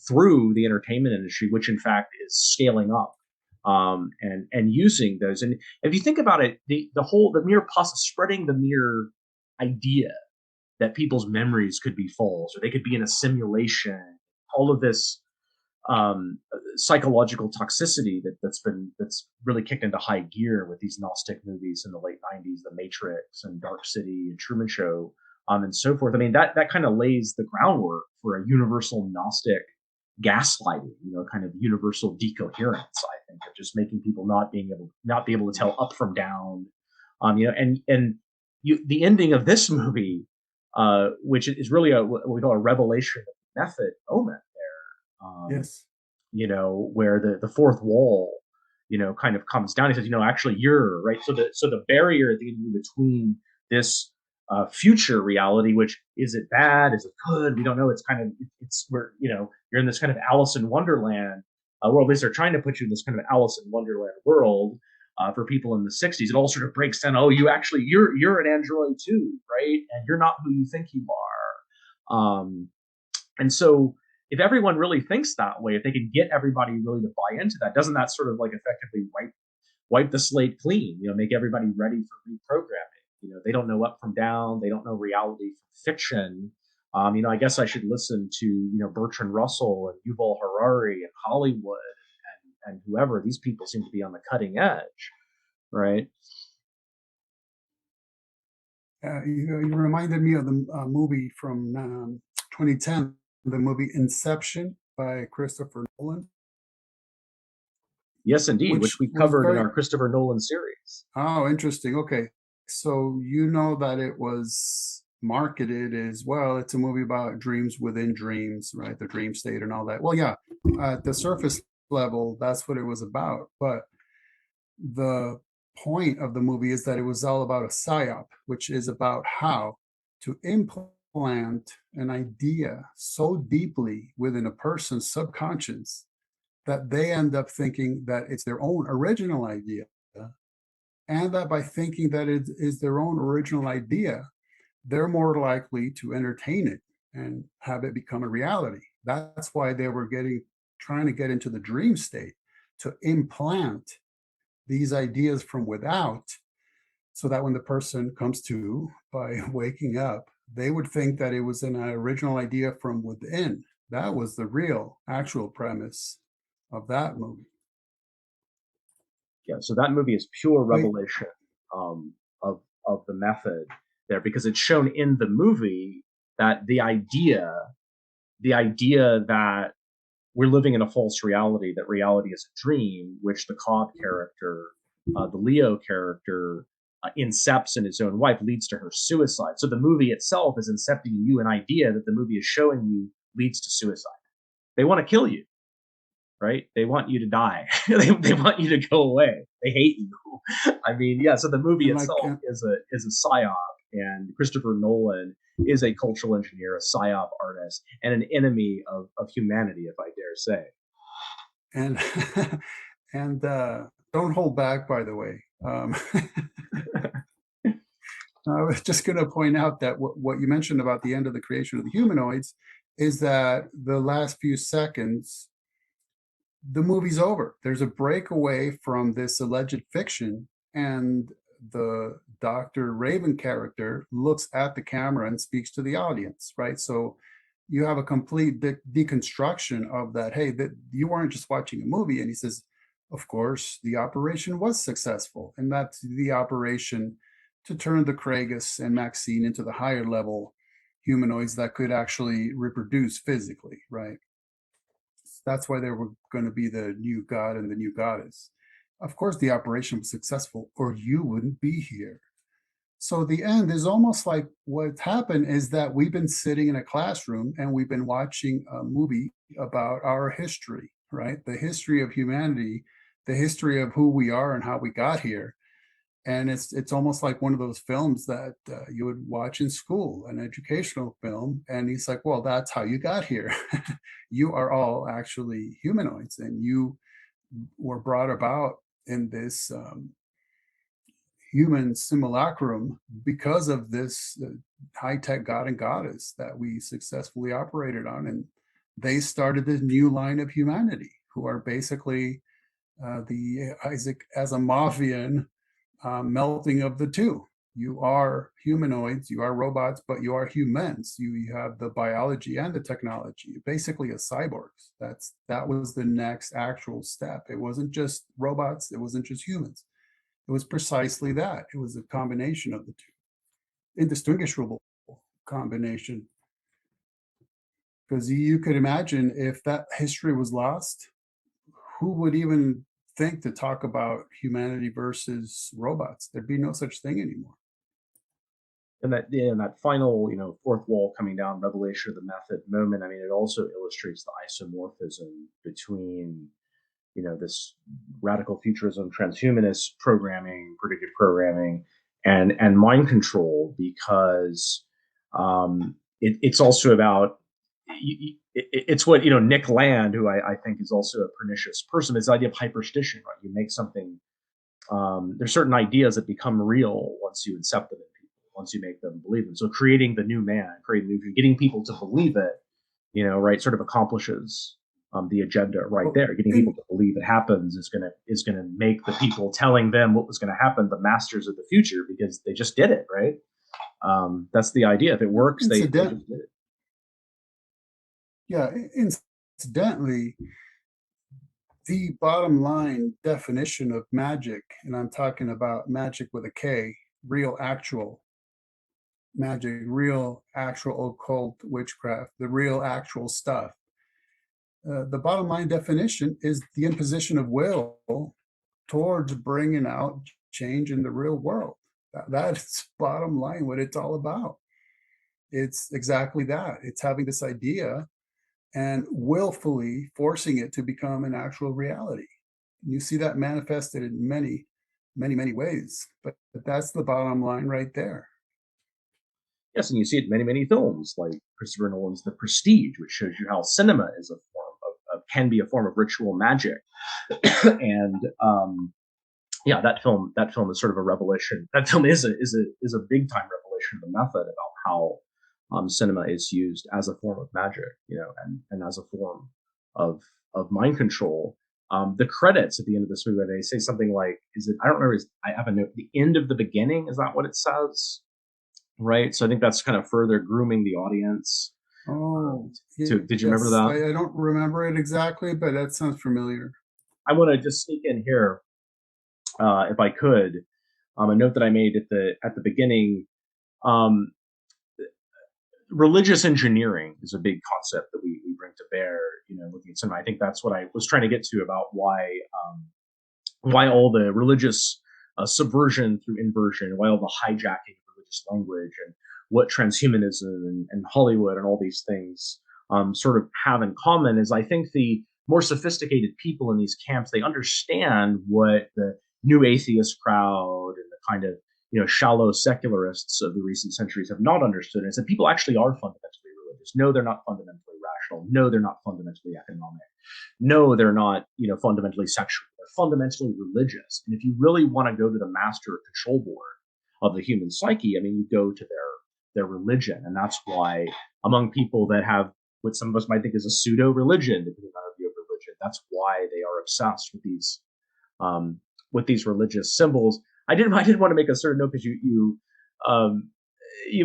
through the entertainment industry, which in fact is scaling up and using those. And if you think about it, the mere spreading the mere idea that people's memories could be false, or they could be in a simulation, all of this psychological toxicity that's really kicked into high gear with these Gnostic movies in the late 90s, The Matrix and Dark City and Truman Show, and so forth. That kind of lays the groundwork for a universal Gnostic gaslighting, kind of universal decoherence, I think, of just making people not be able to tell up from down. The ending of this movie, which is really what we call a revelation of method moment there. Yes. Where the fourth wall, kind of comes down. He says, actually you're right. So the barrier at the end between this future reality, which is it bad? Is it good? We don't know. It's where, you're in this kind of Alice in Wonderland world. At least they're trying to put you in this kind of Alice in Wonderland world for people in the 60s. It all sort of breaks down. Oh, you're an android too, right? And you're not who you think you are. And so if everyone really thinks that way, if they can get everybody really to buy into that, doesn't that sort of like effectively wipe the slate clean, make everybody ready for reprogramming? They don't know up from down. They don't know reality from fiction. I guess I should listen to, Bertrand Russell and Yuval Harari and Hollywood and whoever. These people seem to be on the cutting edge, right? You reminded me of the movie from 2010, the movie Inception by Christopher Nolan. Yes, indeed, which we covered in our Christopher Nolan series. Oh, interesting. Okay. So that it was marketed as, well, it's a movie about dreams within dreams, right? The dream state and all that. Well, yeah, at the surface level, that's what it was about. But the point of the movie is that it was all about a psyop, which is about how to implant an idea so deeply within a person's subconscious that they end up thinking that it's their own original idea, and that by thinking that it is their own original idea, they're more likely to entertain it and have it become a reality. That's why they were trying to get into the dream state, to implant these ideas from without, so that when the person comes to by waking up, they would think that it was an original idea from within. That was the real, actual premise of that movie. Yeah, so that movie is pure revelation of the method there, because it's shown in the movie that the idea that we're living in a false reality, that reality is a dream, which the Cobb character, the Leo character, incepts in his own wife, leads to her suicide. So the movie itself is incepting in you an idea that the movie is showing you leads to suicide. They want to kill you, right? They want you to die. they want you to go away. They hate you. I mean, yeah. So the movie itself is a psyop, and Christopher Nolan is a cultural engineer, a psyop artist, and an enemy of humanity, if I dare say. And don't hold back, by the way. I was just going to point out that what you mentioned about the end of the creation of the humanoids is that the last few seconds, the movie's over. There's a breakaway from this alleged fiction, and the Dr. Raven character looks at the camera and speaks to the audience, right? So you have a complete deconstruction of that. Hey, that you weren't just watching a movie. And he says, of course, the operation was successful. And that's the operation to turn the Kragus and Maxine into the higher level humanoids that could actually reproduce physically, right? That's why they were going to be the new god and the new goddess. Of course, the operation was successful, or you wouldn't be here. So the end is almost like what's happened is that we've been sitting in a classroom and we've been watching a movie about our history, right? The history of humanity, the history of who we are and how we got here. And it's almost like one of those films that you would watch in school, an educational film. And he's like, well, that's how you got here. You are all actually humanoids, and you were brought about in this human simulacrum because of this high-tech god and goddess that we successfully operated on. And they started this new line of humanity, who are basically the Isaac Asimovian melting of the two. You are humanoids, you are robots, but you are humans. You have the biology and the technology. You're basically a cyborgs. That was the next actual step. It wasn't just robots, it wasn't just humans. It was precisely that. It was a combination of the two. Indistinguishable combination. Because you could imagine if that history was lost, who would even think to talk about humanity versus robots? There'd be no such thing anymore. And that final, fourth wall coming down, revelation of the method moment. I mean, it also illustrates the isomorphism between this radical futurism, transhumanist programming, predictive programming, and mind control, because it's also about it's what Nick Land, who I think is also a pernicious person, is the idea of hyperstition, right? You make something. There's certain ideas that become real once you accept them in people, once you make them believe them. So creating the new man, getting people to believe it, right, sort of accomplishes the agenda right there. Getting people to believe it happens is gonna make the people telling them what was going to happen the masters of the future, because they just did it, right? That's the idea. If it works, they just did it. Yeah, incidentally, the bottom line definition of magic, and I'm talking about magic with a K, real actual magic, real actual occult witchcraft, the real actual stuff. The bottom line definition is the imposition of will towards bringing out change in the real world. That's bottom line what it's all about. It's exactly that. It's having this idea and willfully forcing it to become an actual reality. And you see that manifested in many, many, many ways. But that's the bottom line right there. Yes, and you see it in many, many films, like Christopher Nolan's The Prestige, which shows you how cinema is a form can be a form of ritual magic. And that film is sort of a revelation. That film is a big time revelation of the method, about how cinema is used as a form of magic, and as a form of mind control. The credits at the end of this movie, they say something like, I don't remember, I have a note, the end of the beginning, is that what it says? Right. So I think that's kind of further grooming the audience. Oh, did you remember that? I don't remember it exactly, but that sounds familiar. I want to just sneak in here, if I could, a note that I made at the beginning. Religious engineering is a big concept that we bring to bear, looking at cinema. I think that's what I was trying to get to about why all the religious subversion through inversion, why all the hijacking of religious language, and what transhumanism and Hollywood and all these things sort of have in common is, I think the more sophisticated people in these camps, they understand what the new atheist crowd and the kind of shallow secularists of the recent centuries have not understood. And so people actually are fundamentally religious. No, they're not fundamentally rational. No, they're not fundamentally economic. No, they're not, fundamentally sexual. They're fundamentally religious. And if you really want to go to the master control board of the human psyche, I mean, you go to their religion. And that's why among people that have what some of us might think is a pseudo religion, depending on our view of religion, that's why they are obsessed with these religious symbols. I did want to make a certain note, because you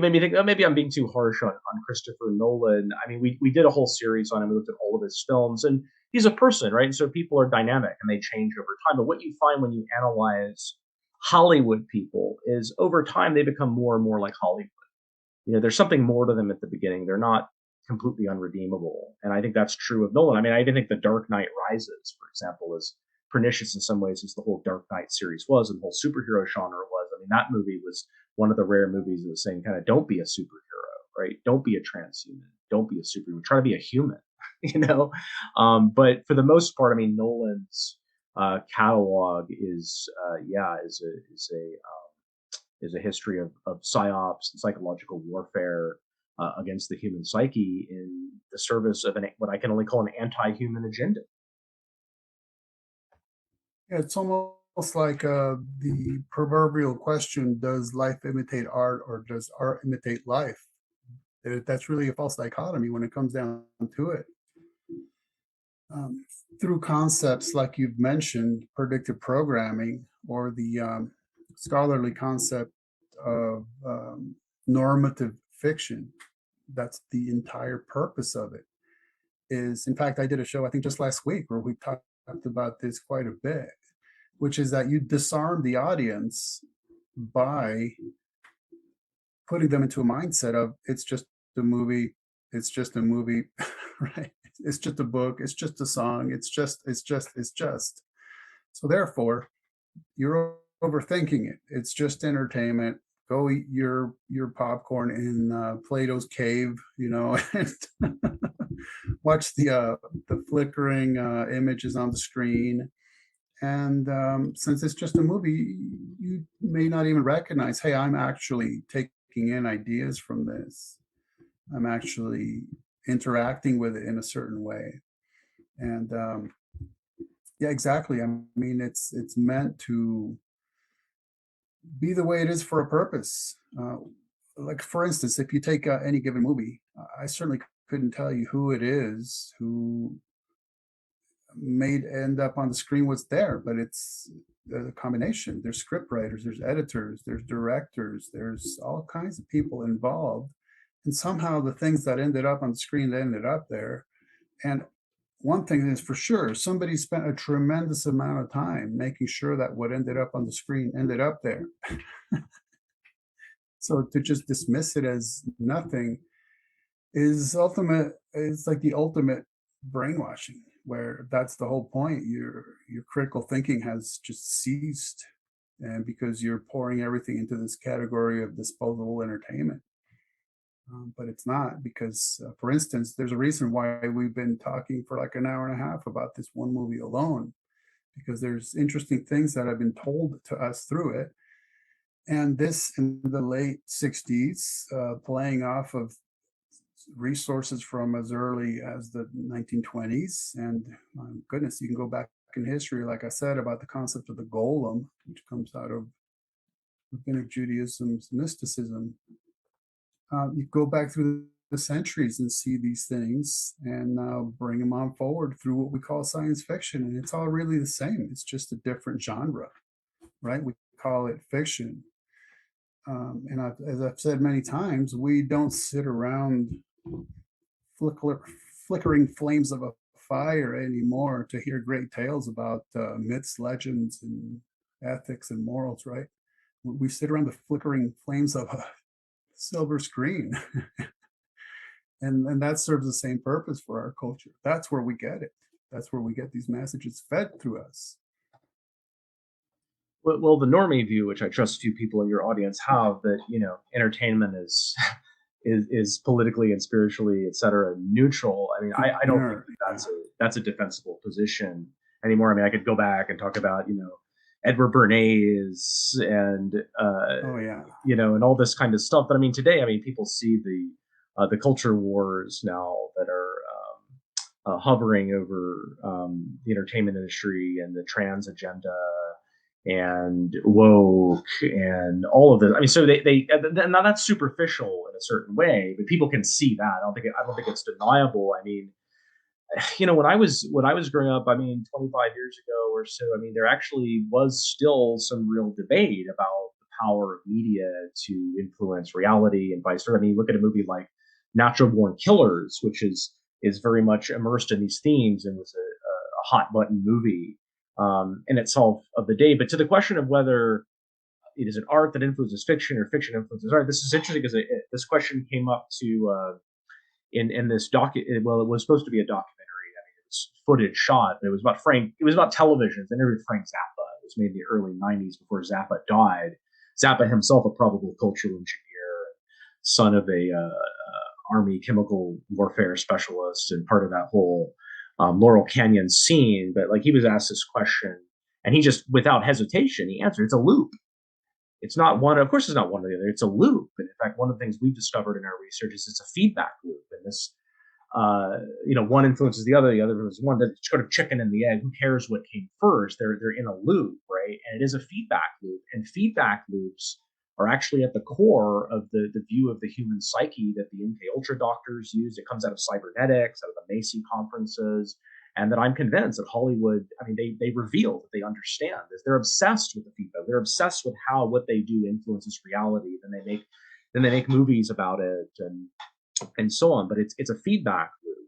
made me think, oh, maybe I'm being too harsh on Christopher Nolan. I mean, we did a whole series on him. We looked at all of his films, and he's a person, right? And so people are dynamic and they change over time. But what you find when you analyze Hollywood people is, over time, they become more and more like Hollywood. There's something more to them at the beginning. They're not completely unredeemable. And I think that's true of Nolan. I mean, I even think The Dark Knight Rises, for example, is pernicious in some ways, as the whole Dark Knight series was, and the whole superhero genre was. I mean, that movie was one of the rare movies that was saying, kind of, don't be a superhero, right? Don't be a transhuman. Don't be a superhuman. Try to be a human, But for the most part, I mean, Nolan's catalog is a history of psyops and psychological warfare against the human psyche in the service of what I can only call an anti-human agenda. Yeah, it's almost like the proverbial question, does life imitate art, or does art imitate life? That's really a false dichotomy when it comes down to it. Through concepts like you've mentioned, predictive programming, or the scholarly concept of normative fiction, that's the entire purpose of it. In fact, I did a show, I think just last week, where we talked about this quite a bit, which is that you disarm the audience by putting them into a mindset of, it's just a movie, right? It's just a book, it's just a song, it's just. So therefore, you're overthinking it. It's just entertainment. Go eat your popcorn in Plato's cave, watch the flickering images on the screen. And since it's just a movie, you may not even recognize, hey, I'm actually taking in ideas from this. I'm actually interacting with it in a certain way. And yeah, exactly. I mean, it's meant to be the way it is for a purpose. Like, for instance, if you take any given movie, I certainly couldn't tell you who it is who made end up on the screen what's there, but it's a combination. There's script writers, there's editors, there's directors, there's all kinds of people involved, and somehow the things that ended up on the screen ended up there. And one thing is for sure, somebody spent a tremendous amount of time making sure that what ended up on the screen ended up there. So to just dismiss it as nothing is like the ultimate brainwashing, where that's the whole point. Your critical thinking has just ceased, and because you're pouring everything into this category of disposable entertainment. But it's not, because for instance, there's a reason why we've been talking for like an hour and a half about this one movie alone, because there's interesting things that have been told to us through it. And this in the late 60s, playing off of resources from as early as the 1920s. And my goodness, you can go back in history, like I said, about the concept of the golem, which comes out of rabbinic Judaism's mysticism. You go back through the centuries and see these things and bring them on forward through what we call science fiction. And it's all really the same. It's just a different genre, right? We call it fiction. And as I've said many times, we don't sit around flickering flames of a fire anymore to hear great tales about myths, legends, and ethics and morals, right? We sit around the flickering flames of a silver screen. and that serves the same purpose for our culture. That's where we get it. That's where we get these messages fed through us. Well, the normie view, which I trust few people in your audience have, that entertainment is is politically and spiritually, et cetera, neutral. I mean, I don't think that's a defensible position anymore. I mean, I could go back and talk about Edward Bernays and and all this kind of stuff. But I mean, today, people see the culture wars now that are hovering over the entertainment industry and the trans agenda and woke and all of this. I mean, so they now that's superficial in a certain way, but people can see that. I don't think it's deniable. I mean, when I was growing up, 25 years ago or so, there actually was still some real debate about the power of media to influence reality and vice versa. I mean, look at a movie like Natural Born Killers, which is very much immersed in these themes and was a hot button movie in itself of the day. But to the question of whether it is an art that influences fiction or fiction influences art, this is interesting because this question came up to in this well, it was supposed to be a documentary. It was footage shot, but it was about television. It's an interview with Frank Zappa. It was made in the early 90s before Zappa died. Zappa himself, a probable cultural engineer, son of a Army chemical warfare specialist and part of that whole Laurel Canyon scene. But he was asked this question and he just, without hesitation, he answered, it's a loop. It's not one, of course it's not one or the other, it's a loop. And in fact, one of the things we've discovered in our research is it's a feedback loop. And this, one influences the other influences one. That's sort of chicken and the egg. Who cares what came first? They're in a loop, right? And it is a feedback loop. And feedback loops are actually at the core of the view of the human psyche that the MK Ultra doctors use. It comes out of cybernetics, out of the Macy conferences, and that I'm convinced that Hollywood, they reveal that they understand this. They're obsessed with the feedback. They're obsessed with how what they do influences reality. Then they make movies about it and so on. But it's a feedback loop.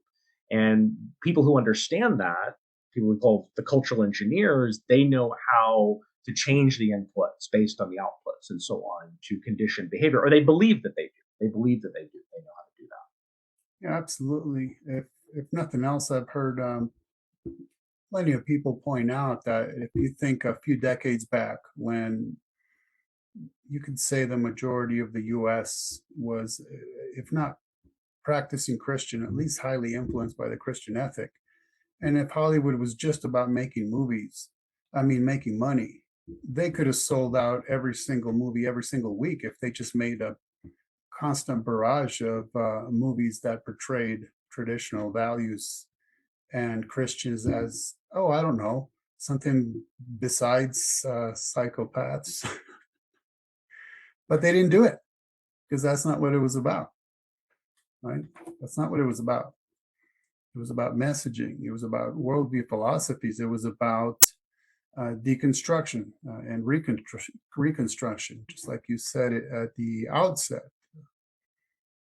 And people who understand that, people we call the cultural engineers, they know how to change the inputs based on the outputs and so on to condition behavior, or they believe that they do. They believe that they do. They know how to do that. Yeah, absolutely. If nothing else, I've heard plenty of people point out that if you think a few decades back, when you could say the majority of the U.S. was, if not practicing Christian, at least highly influenced by the Christian ethic. And if Hollywood was just about making making money, they could have sold out every single movie every single week if they just made a constant barrage of movies that portrayed traditional values and Christians as, oh, I don't know, something besides psychopaths. But they didn't do it because that's not what it was about, right? That's not what it was about. It was about messaging. It was about worldview philosophies. It was about deconstruction and reconstruction, just like you said it at the outset,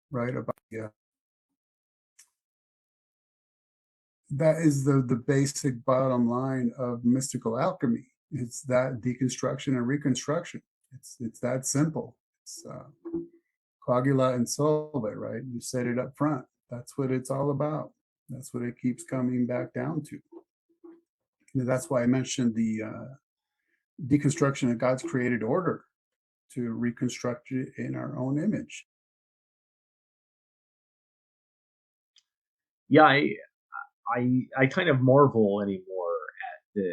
right? About that is the basic bottom line of mystical alchemy. It's that deconstruction and reconstruction. It's that simple. It's coagula and solve, right? You said it up front. That's what it's all about. That's what it keeps coming back down to. And that's why I mentioned the deconstruction of God's created order to reconstruct it in our own image. Yeah, I kind of marvel anymore at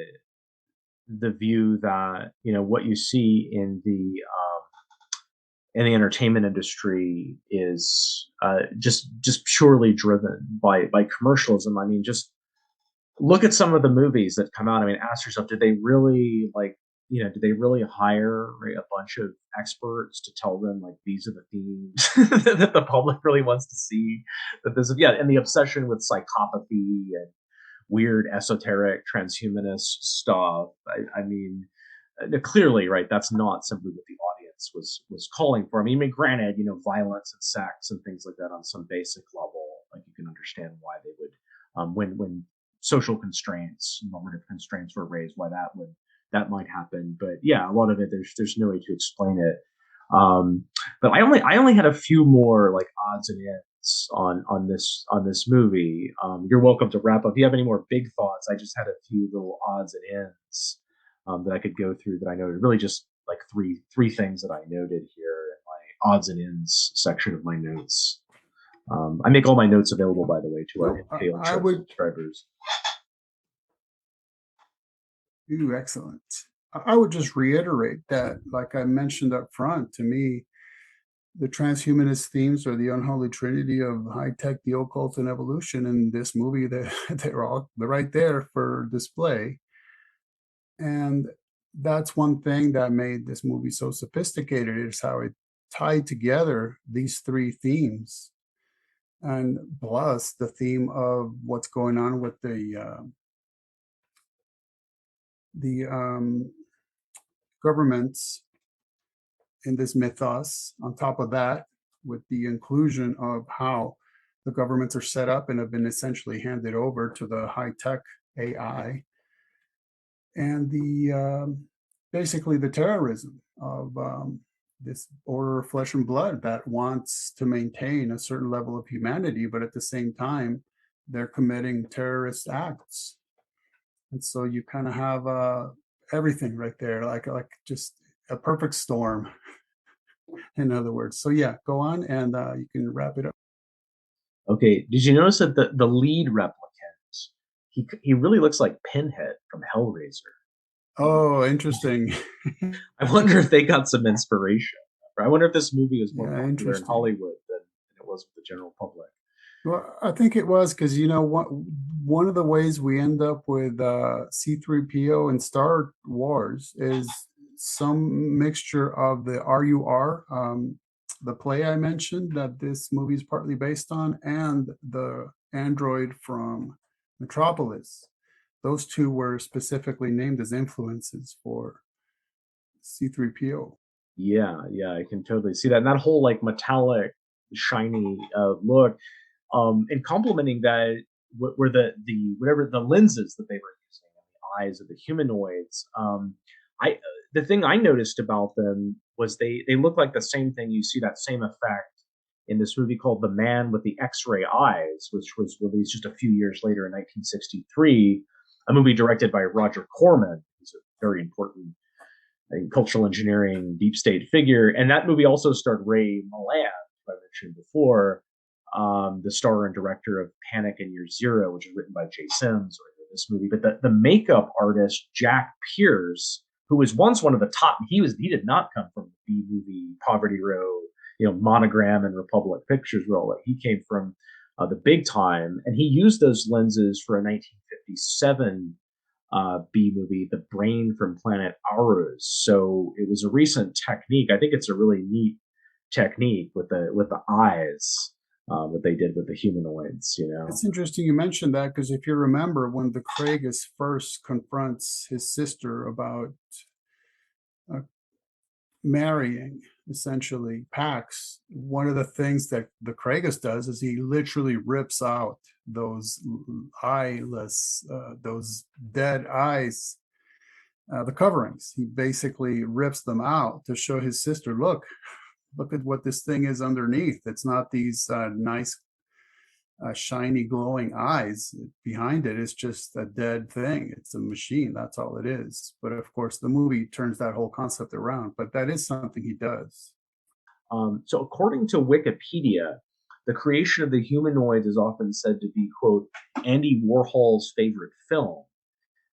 the view that, you know, what you see in the entertainment industry is just purely driven by commercialism. I mean, just look at some of the movies that come out. I mean, ask yourself, did they really did they really hire, right, a bunch of experts to tell them, like, these are the themes that the public really wants to see? That this, and the obsession with psychopathy and weird esoteric transhumanist stuff. I mean, clearly, right, that's not simply what the audience was calling for. I mean, granted, violence and sex and things like that on some basic level, like, you can understand why they would, when social constraints, normative constraints were raised, why that might happen. But yeah, a lot of it, there's no way to explain it. But I only had a few more, like, odds and ends on this movie. You're welcome to wrap up if you have any more big thoughts. I just had a few little odds and ends that I could go through that I noted. Really, just like three things that I noted here in my odds and ends section of my notes. I make all my notes available, by the way, to our Patreon subscribers. Ooh, excellent. I would just reiterate that, like I mentioned up front, to me, the transhumanist themes are the unholy trinity of high tech, the occult, and evolution. In this movie, they're right there for display. And that's one thing that made this movie so sophisticated, is how it tied together these three themes, and plus the theme of what's going on with the governments in this mythos. On top of that, with the inclusion of how the governments are set up and have been essentially handed over to the high-tech AI, and the basically the terrorism of this order of flesh and blood that wants to maintain a certain level of humanity, but at the same time, they're committing terrorist acts. And so you kind of have everything right there, like just a perfect storm, in other words. So yeah, go on, and you can wrap it up. Okay, did you notice that the lead replicant, he really looks like Pinhead from Hellraiser? Oh, interesting. I wonder if they got some inspiration. I wonder if this movie was more popular in interesting. Hollywood than it was with the general public. Well, I think it was, because one of the ways we end up with C-3PO in Star Wars is some mixture of the RUR, the play I mentioned that this movie is partly based on, and the android from Metropolis. Those two were specifically named as influences for C-3PO. Yeah, I can totally see that. And that whole, like, metallic, shiny look, and complementing that were the whatever the lenses that they were using in the eyes of the humanoids. The thing I noticed about them was they look like the same thing. You see that same effect in this movie called The Man with the X-Ray Eyes, which was released just a few years later in 1963, a movie directed by Roger Corman, who's a very important cultural engineering deep state figure. And that movie also starred Ray Milland, who I mentioned before. the star and director of Panic in Year Zero, which is written by Jay Sims, or this movie. But the makeup artist Jack Pierce, who was once one of the top, he did not come from the B movie Poverty Row, Monogram and Republic Pictures role. He came from the big time, and he used those lenses for a 1957 B movie, The Brain from Planet Arus. So it was a recent technique. I think it's a really neat technique with the eyes, what they did with the humanoids. It's interesting you mentioned that, because if you remember, when the Craigus first confronts his sister about marrying essentially Pax, one of the things that the Craigus does is he literally rips out those eyeless, those dead eyes, the coverings. He basically rips them out to show his sister, look at what this thing is underneath. It's not these nice shiny glowing eyes behind it. It's just a dead thing. It's a machine. That's all it is. But of course the movie turns that whole concept around, but that is something he does. So according to Wikipedia, the creation of the humanoids is often said to be, quote, Andy Warhol's favorite film.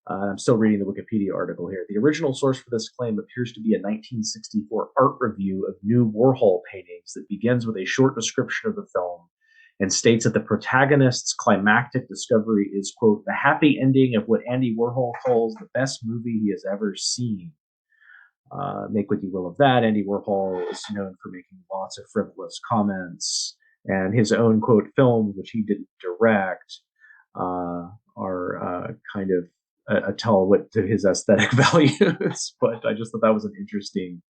I'm still reading the Wikipedia article here. The original source for this claim appears to be a 1964 art review of new Warhol paintings that begins with a short description of the film and states that the protagonist's climactic discovery is, quote, the happy ending of what Andy Warhol calls the best movie he has ever seen. Make what you will of that. Andy Warhol is known for making lots of frivolous comments, and his own, quote, films, which he didn't direct, are kind of a tell what to his aesthetic values. But I just thought that was an interesting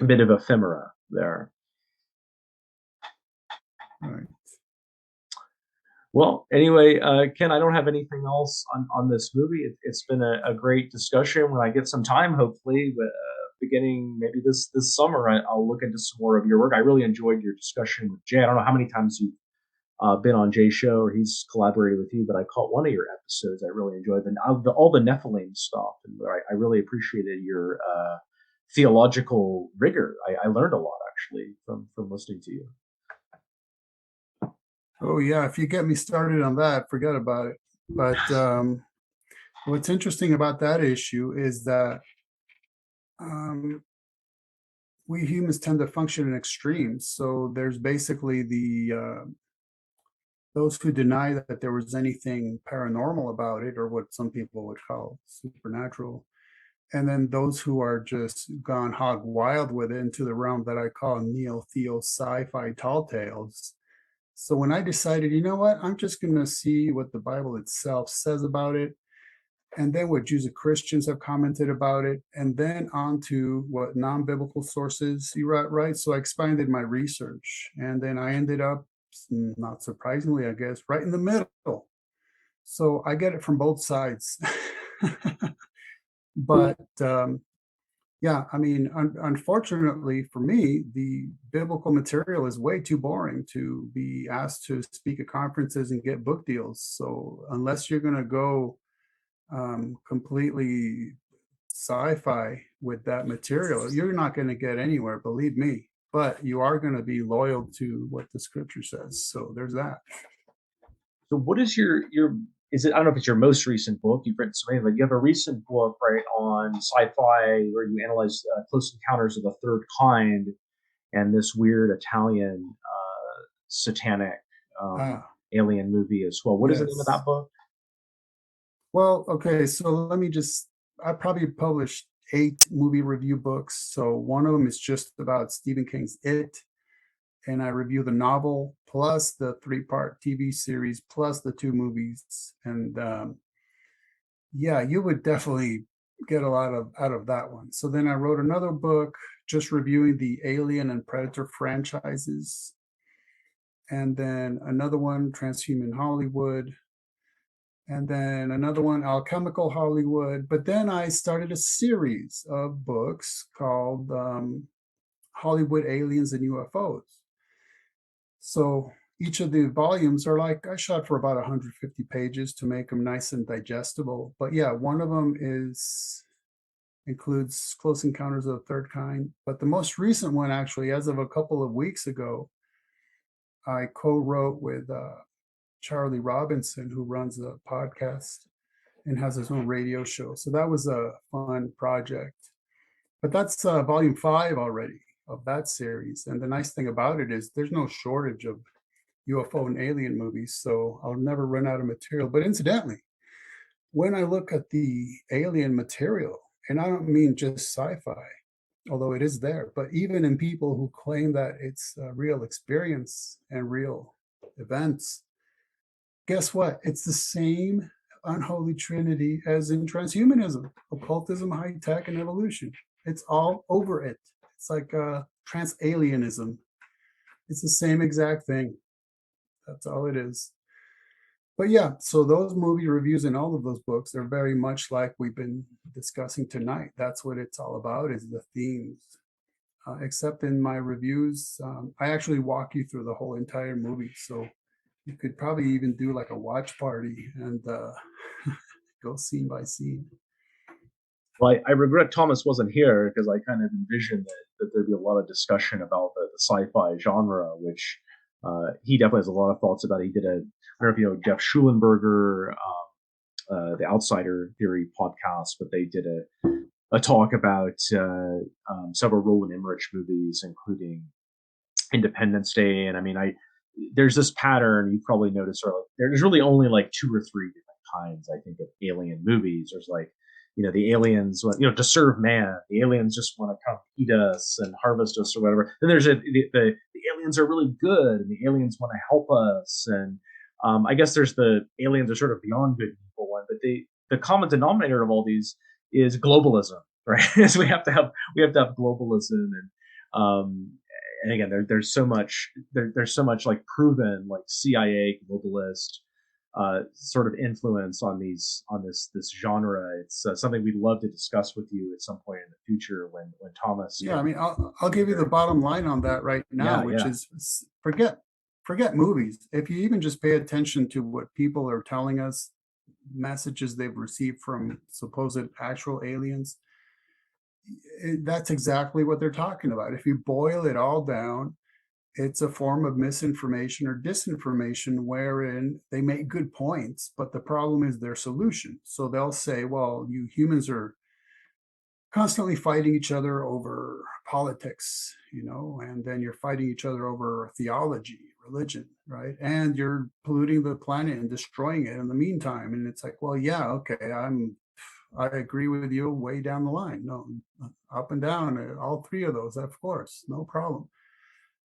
bit of ephemera there. Right. Well, anyway, Ken, I don't have anything else on this movie. It's been a great discussion. When I get some time, hopefully, beginning maybe this summer, I'll look into some more of your work. I really enjoyed your discussion with Jay. I don't know how many times you've been on Jay's show or he's collaborated with you, but I caught one of your episodes. I really enjoyed all the Nephilim stuff, and I really appreciated your theological rigor. I learned a lot actually from listening to you. Oh yeah, if you get me started on that, forget about it. But what's interesting about that issue is that we humans tend to function in extremes. So there's basically those who deny that there was anything paranormal about it, or what some people would call supernatural, and then those who are just gone hog wild with it into the realm that I call neo-theo sci-fi tall tales. So when I decided, you know what, I'm just going to see what the Bible itself says about it, and then what Jews and Christians have commented about it, and then on to what non-biblical sources, right? So I expanded my research, and then I ended up, not surprisingly, I guess, right in the middle. So I get it from both sides. But yeah, I mean, unfortunately for me, the biblical material is way too boring to be asked to speak at conferences and get book deals. So unless you're going to go completely sci-fi with that material, you're not going to get anywhere, believe me. But you are going to be loyal to what the scripture says. So there's that. So what is your is it, I don't know if it's your most recent book, you've written so many, but you have a recent book, right, on sci-fi where you analyze Close Encounters of the Third Kind and this weird Italian satanic alien movie as well. What is the name of that book? Well, okay, so let me I probably published 8 movie review books. So one of them is just about Stephen King's It, and I review the novel plus the 3-part TV series plus the 2 movies. And yeah, you would definitely get a lot out of that one. So then I wrote another book just reviewing the Alien and Predator franchises, and then another one, Transhuman Hollywood, and then another one, Alchemical Hollywood. But then I started a series of books called Hollywood Aliens and UFOs. So each of the volumes are like, I shot for about 150 pages to make them nice and digestible. But yeah, one of them includes Close Encounters of the Third Kind. But the most recent one, actually, as of a couple of weeks ago, I co-wrote with Charlie Robinson, who runs a podcast and has his own radio show. So that was a fun project. But that's volume 5 already of that series. And the nice thing about it is there's no shortage of UFO and alien movies, so I'll never run out of material. But incidentally, when I look at the alien material, and I don't mean just sci-fi, although it is there, but even in people who claim that it's a real experience and real events, guess what? It's the same unholy trinity as in transhumanism, occultism, high tech, and evolution. It's all over it. It's like transalienism. It's the same exact thing. That's all it is. But yeah, so those movie reviews and all of those books are very much like we've been discussing tonight. That's what it's all about, is the themes. Except in my reviews, I actually walk you through the whole entire movie. So you could probably even do like a watch party and go scene by scene. Well, I regret Thomas wasn't here because I kind of envisioned that there'd be a lot of discussion about the sci-fi genre, which he definitely has a lot of thoughts about. He did I don't know if you know Jeff Schulenberger, the Outsider Theory podcast, but they did a talk about several Roland Emmerich movies, including Independence Day. And I mean, there's this pattern you've probably noticed, or like, there's really only like 2 or 3 different kinds, I think, of alien movies. There's like, the aliens, to serve man. The aliens just want to come eat us and harvest us or whatever. Then there's the aliens are really good, and the aliens want to help us. And I guess there's the aliens are sort of beyond good and evil one. But the common denominator of all these is globalism, right? So we have to have globalism, and again, there's so much like proven like CIA globalist sort of influence on this genre. It's something we'd love to discuss with you at some point in the future when Thomas. Yeah, I mean, I'll give you the bottom line on that right now, which is forget movies. If you even just pay attention to what people are telling us, messages they've received from supposed actual aliens, that's exactly what they're talking about. If you boil it all down, it's a form of misinformation or disinformation wherein they make good points, but the problem is their solution. So they'll say, well, you humans are constantly fighting each other over politics, and then you're fighting each other over theology, religion, right? And you're polluting the planet and destroying it in the meantime. And it's like, well, yeah, okay, I agree with you way down the line. No, up and down, all 3 of those, of course, no problem.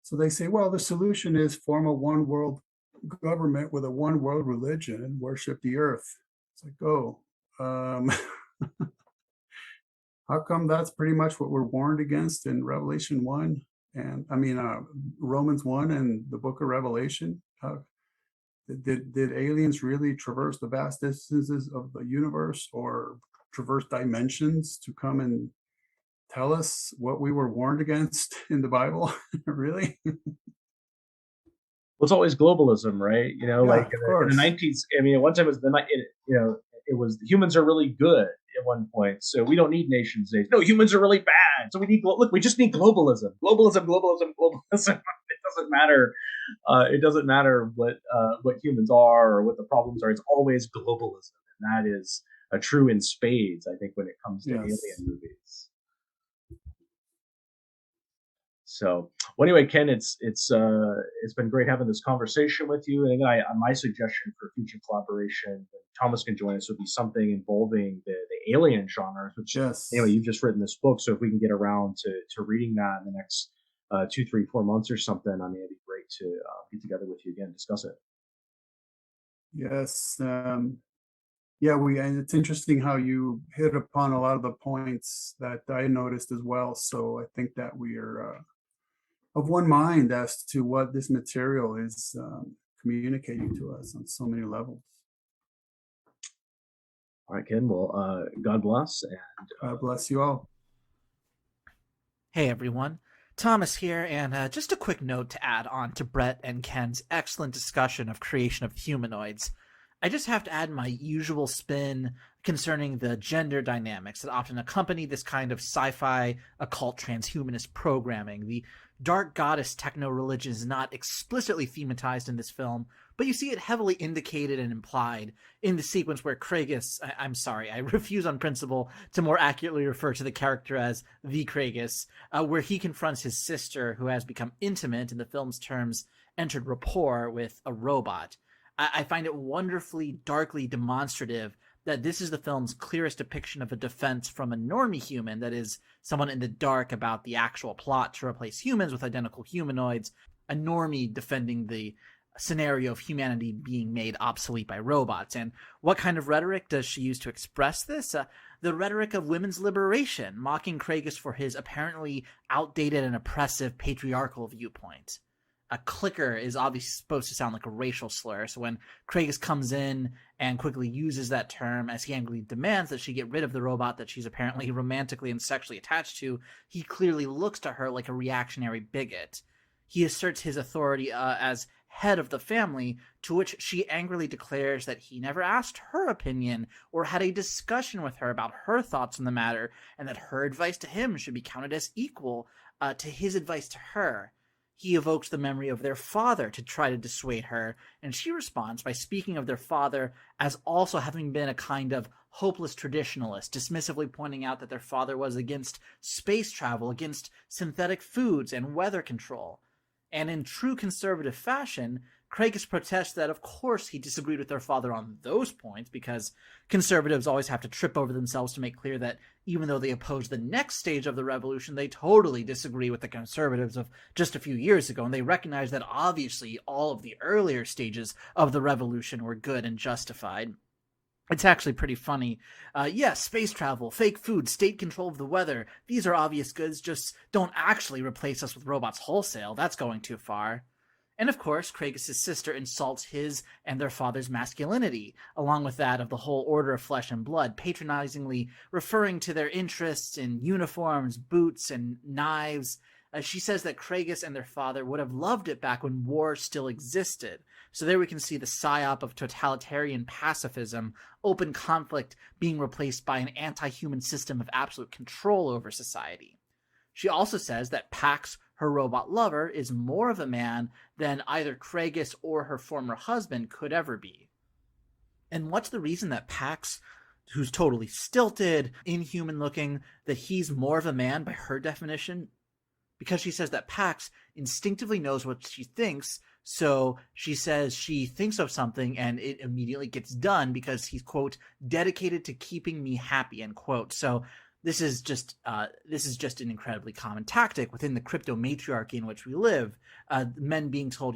So they say, well, the solution is form a one world government with a one world religion and worship the earth. It's like, how come that's pretty much what we're warned against in Revelation 1? And I mean, Romans 1 and the book of Revelation? Did aliens really traverse the vast distances of the universe or traverse dimensions to come and tell us what we were warned against in the Bible? Really? Well, it's always globalism, right? Like in the 19th, I mean, at one time it was it was humans are really good at one point, so we don't need nation states. No, humans are really bad, so we need we just need globalism. Globalism. It doesn't matter. It doesn't matter what humans are or what the problems are. It's always globalism, and that is a true in spades, I think, when it comes to alien movies. So, well, anyway, Ken, it's been great having this conversation with you. And again, my suggestion for future collaboration, Thomas can join us, would be something involving the alien genres. Which, anyway, you've just written this book, so if we can get around to reading that in the next 2, 3, 4 months or something, I mean, it'd be great to get together with you again and discuss it. Yes. And it's interesting how you hit upon a lot of the points that I noticed as well. So I think that we are of one mind as to what this material is communicating to us on so many levels. All right, Ken. Well, God bless. And God bless you all. Hey, everyone. Thomas here, and just a quick note to add on to Brett and Ken's excellent discussion of creation of humanoids. I just have to add my usual spin, concerning the gender dynamics that often accompany this kind of sci-fi occult transhumanist programming. The dark goddess techno-religion is not explicitly thematized in this film, but you see it heavily indicated and implied in the sequence where Kragus, I'm sorry, I refuse on principle to more accurately refer to the character as the Kragus, where he confronts his sister, who has become intimate, in the film's terms, entered rapport with a robot. I find it wonderfully, darkly demonstrative that this is the film's clearest depiction of a defense from a normie human, that is, someone in the dark about the actual plot to replace humans with identical humanoids, a normie defending the scenario of humanity being made obsolete by robots. And what kind of rhetoric does she use to express this? The rhetoric of women's liberation, mocking Kragus for his apparently outdated and oppressive patriarchal viewpoint. A clicker is obviously supposed to sound like a racial slur, so when Kragus comes in and quickly uses that term as he angrily demands that she get rid of the robot that she's apparently romantically and sexually attached to, he clearly looks to her like a reactionary bigot. He asserts his authority as head of the family, to which she angrily declares that he never asked her opinion or had a discussion with her about her thoughts on the matter, and that her advice to him should be counted as equal to his advice to her. He evokes the memory of their father to try to dissuade her, and she responds by speaking of their father as also having been a kind of hopeless traditionalist, dismissively pointing out that their father was against space travel, against synthetic foods, and weather control. And in true conservative fashion, Kragus protests that of course he disagreed with their father on those points, because conservatives always have to trip over themselves to make clear that even though they oppose the next stage of the revolution, they totally disagree with the conservatives of just a few years ago, and they recognize that obviously all of the earlier stages of the revolution were good and justified. It's actually pretty funny. Yes, space travel, fake food, state control of the weather, these are obvious goods, just don't actually replace us with robots wholesale. That's going too far. And of course, Kragus' sister insults his and their father's masculinity, along with that of the whole order of flesh and blood, patronizingly referring to their interests in uniforms, boots, and knives. She says that Kragus and their father would have loved it back when war still existed. So there we can see the psyop of totalitarian pacifism, open conflict being replaced by an anti-human system of absolute control over society. She also says that Pax, her robot lover, is more of a man than either Kragus or her former husband could ever be. And what's the reason that Pax, who's totally stilted, inhuman looking, that he's more of a man by her definition? Because she says that Pax instinctively knows what she thinks, so she says she thinks of something and it immediately gets done because he's, quote, dedicated to keeping me happy, end quote. So this is just an incredibly common tactic within the crypto matriarchy in which we live. Men being told,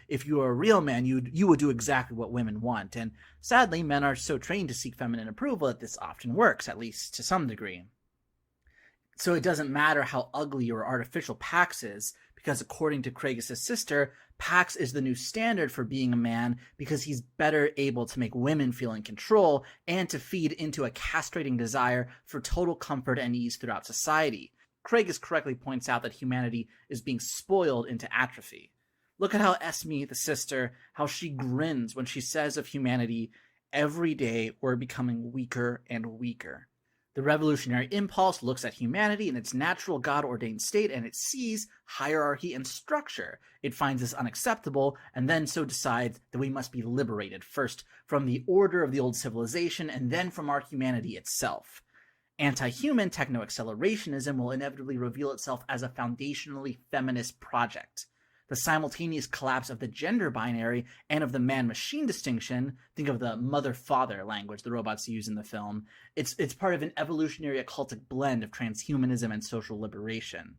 if you are a real man, you would do exactly what women want. And sadly, men are so trained to seek feminine approval that this often works, at least to some degree. So it doesn't matter how ugly or artificial Pax is, because according to Kragus' sister, Pax is the new standard for being a man because he's better able to make women feel in control and to feed into a castrating desire for total comfort and ease throughout society. Kragus correctly points out that humanity is being spoiled into atrophy. Look at how Esme, the sister, how she grins when she says of humanity, every day we're becoming weaker and weaker. The revolutionary impulse looks at humanity in its natural God-ordained state and it sees hierarchy and structure. It finds this unacceptable and then so decides that we must be liberated, first from the order of the old civilization and then from our humanity itself. Anti-human techno-accelerationism will inevitably reveal itself as a foundationally feminist project. The simultaneous collapse of the gender binary and of the man-machine distinction, think of the mother-father language the robots use in the film, it's part of an evolutionary occultic blend of transhumanism and social liberation.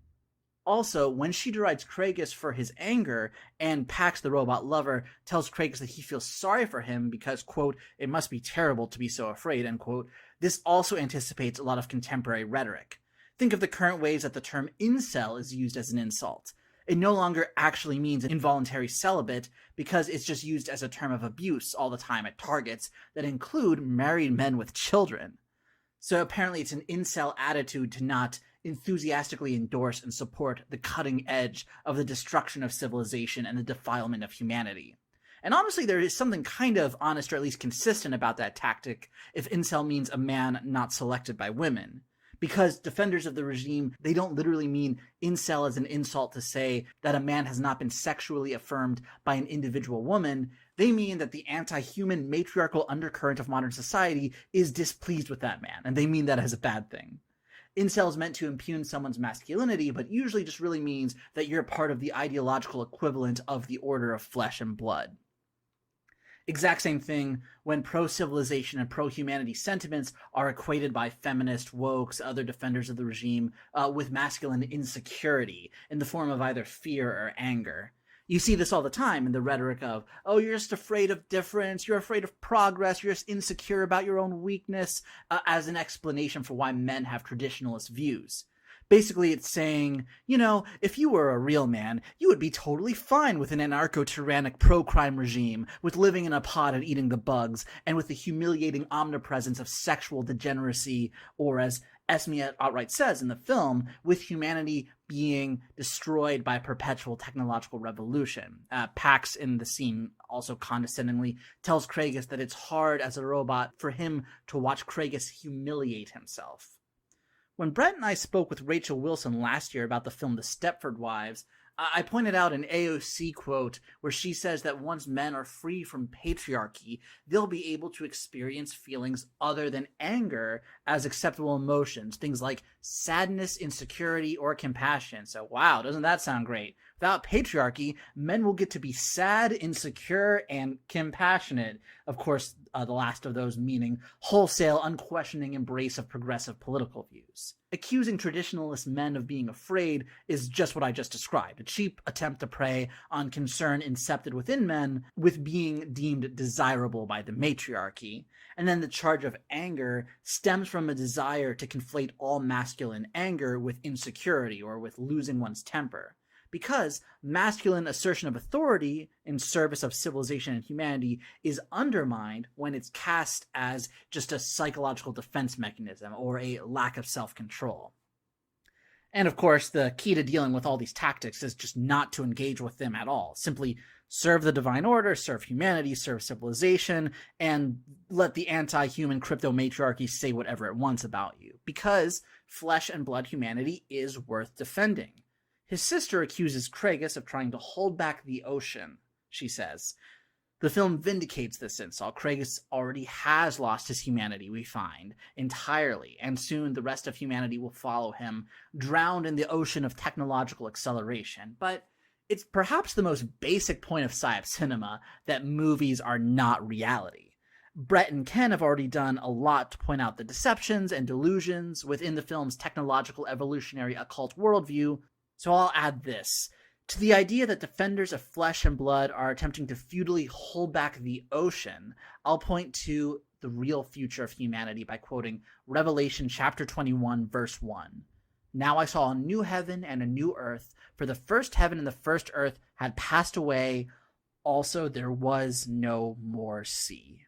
Also, when she derides Kragus for his anger, and Pax, the robot lover, tells Kragus that he feels sorry for him because, quote, it must be terrible to be so afraid, end quote, this also anticipates a lot of contemporary rhetoric. Think of the current ways that the term incel is used as an insult. It no longer actually means involuntary celibate because it's just used as a term of abuse all the time at targets that include married men with children. So apparently it's an incel attitude to not enthusiastically endorse and support the cutting edge of the destruction of civilization and the defilement of humanity. And honestly, there is something kind of honest or at least consistent about that tactic if incel means a man not selected by women. Because defenders of the regime, they don't literally mean incel as an insult to say that a man has not been sexually affirmed by an individual woman. They mean that the anti-human matriarchal undercurrent of modern society is displeased with that man, and they mean that as a bad thing. Incel is meant to impugn someone's masculinity, but usually just really means that you're part of the ideological equivalent of the order of flesh and blood. Exact same thing when pro-civilization and pro-humanity sentiments are equated by feminist, wokes, other defenders of the regime with masculine insecurity in the form of either fear or anger. You see this all the time in the rhetoric of, oh, you're just afraid of difference, you're afraid of progress, you're just insecure about your own weakness, as an explanation for why men have traditionalist views. Basically, it's saying, you know, if you were a real man, you would be totally fine with an anarcho-tyrannic pro-crime regime, with living in a pod and eating the bugs, and with the humiliating omnipresence of sexual degeneracy, or as Esme outright says in the film, with humanity being destroyed by perpetual technological revolution. Pax in the scene also condescendingly tells Kragus that it's hard as a robot for him to watch Kragus humiliate himself. When Brett and I spoke with Rachel Wilson last year about the film The Stepford Wives, I pointed out an AOC quote where she says that once men are free from patriarchy, they'll be able to experience feelings other than anger as acceptable emotions, things like sadness, insecurity, or compassion. So wow, doesn't that sound great? Without patriarchy, men will get to be sad, insecure, and compassionate. Of course, the last of those meaning wholesale, unquestioning embrace of progressive political views. Accusing traditionalist men of being afraid is just what I just described, a cheap attempt to prey on concern incepted within men with being deemed desirable by the matriarchy. And then the charge of anger stems from a desire to conflate all masculine anger with insecurity or with losing one's temper. Because masculine assertion of authority in service of civilization and humanity is undermined when it's cast as just a psychological defense mechanism or a lack of self-control. And of course, the key to dealing with all these tactics is just not to engage with them at all. Simply serve the divine order, serve humanity, serve civilization, and let the anti-human crypto matriarchy say whatever it wants about you. Because flesh and blood humanity is worth defending. His sister accuses Kragus of trying to hold back the ocean, she says. The film vindicates this insult. Kragus already has lost his humanity, we find, entirely, and soon the rest of humanity will follow him, drowned in the ocean of technological acceleration. But it's perhaps the most basic point of Psyop Cinema that movies are not reality. Brett and Ken have already done a lot to point out the deceptions and delusions within the film's technological evolutionary occult worldview, so I'll add this. To the idea that defenders of flesh and blood are attempting to futilely hold back the ocean, I'll point to the real future of humanity by quoting Revelation chapter 21, verse 1. Now I saw a new heaven and a new earth, for the first heaven and the first earth had passed away. Also there was no more sea.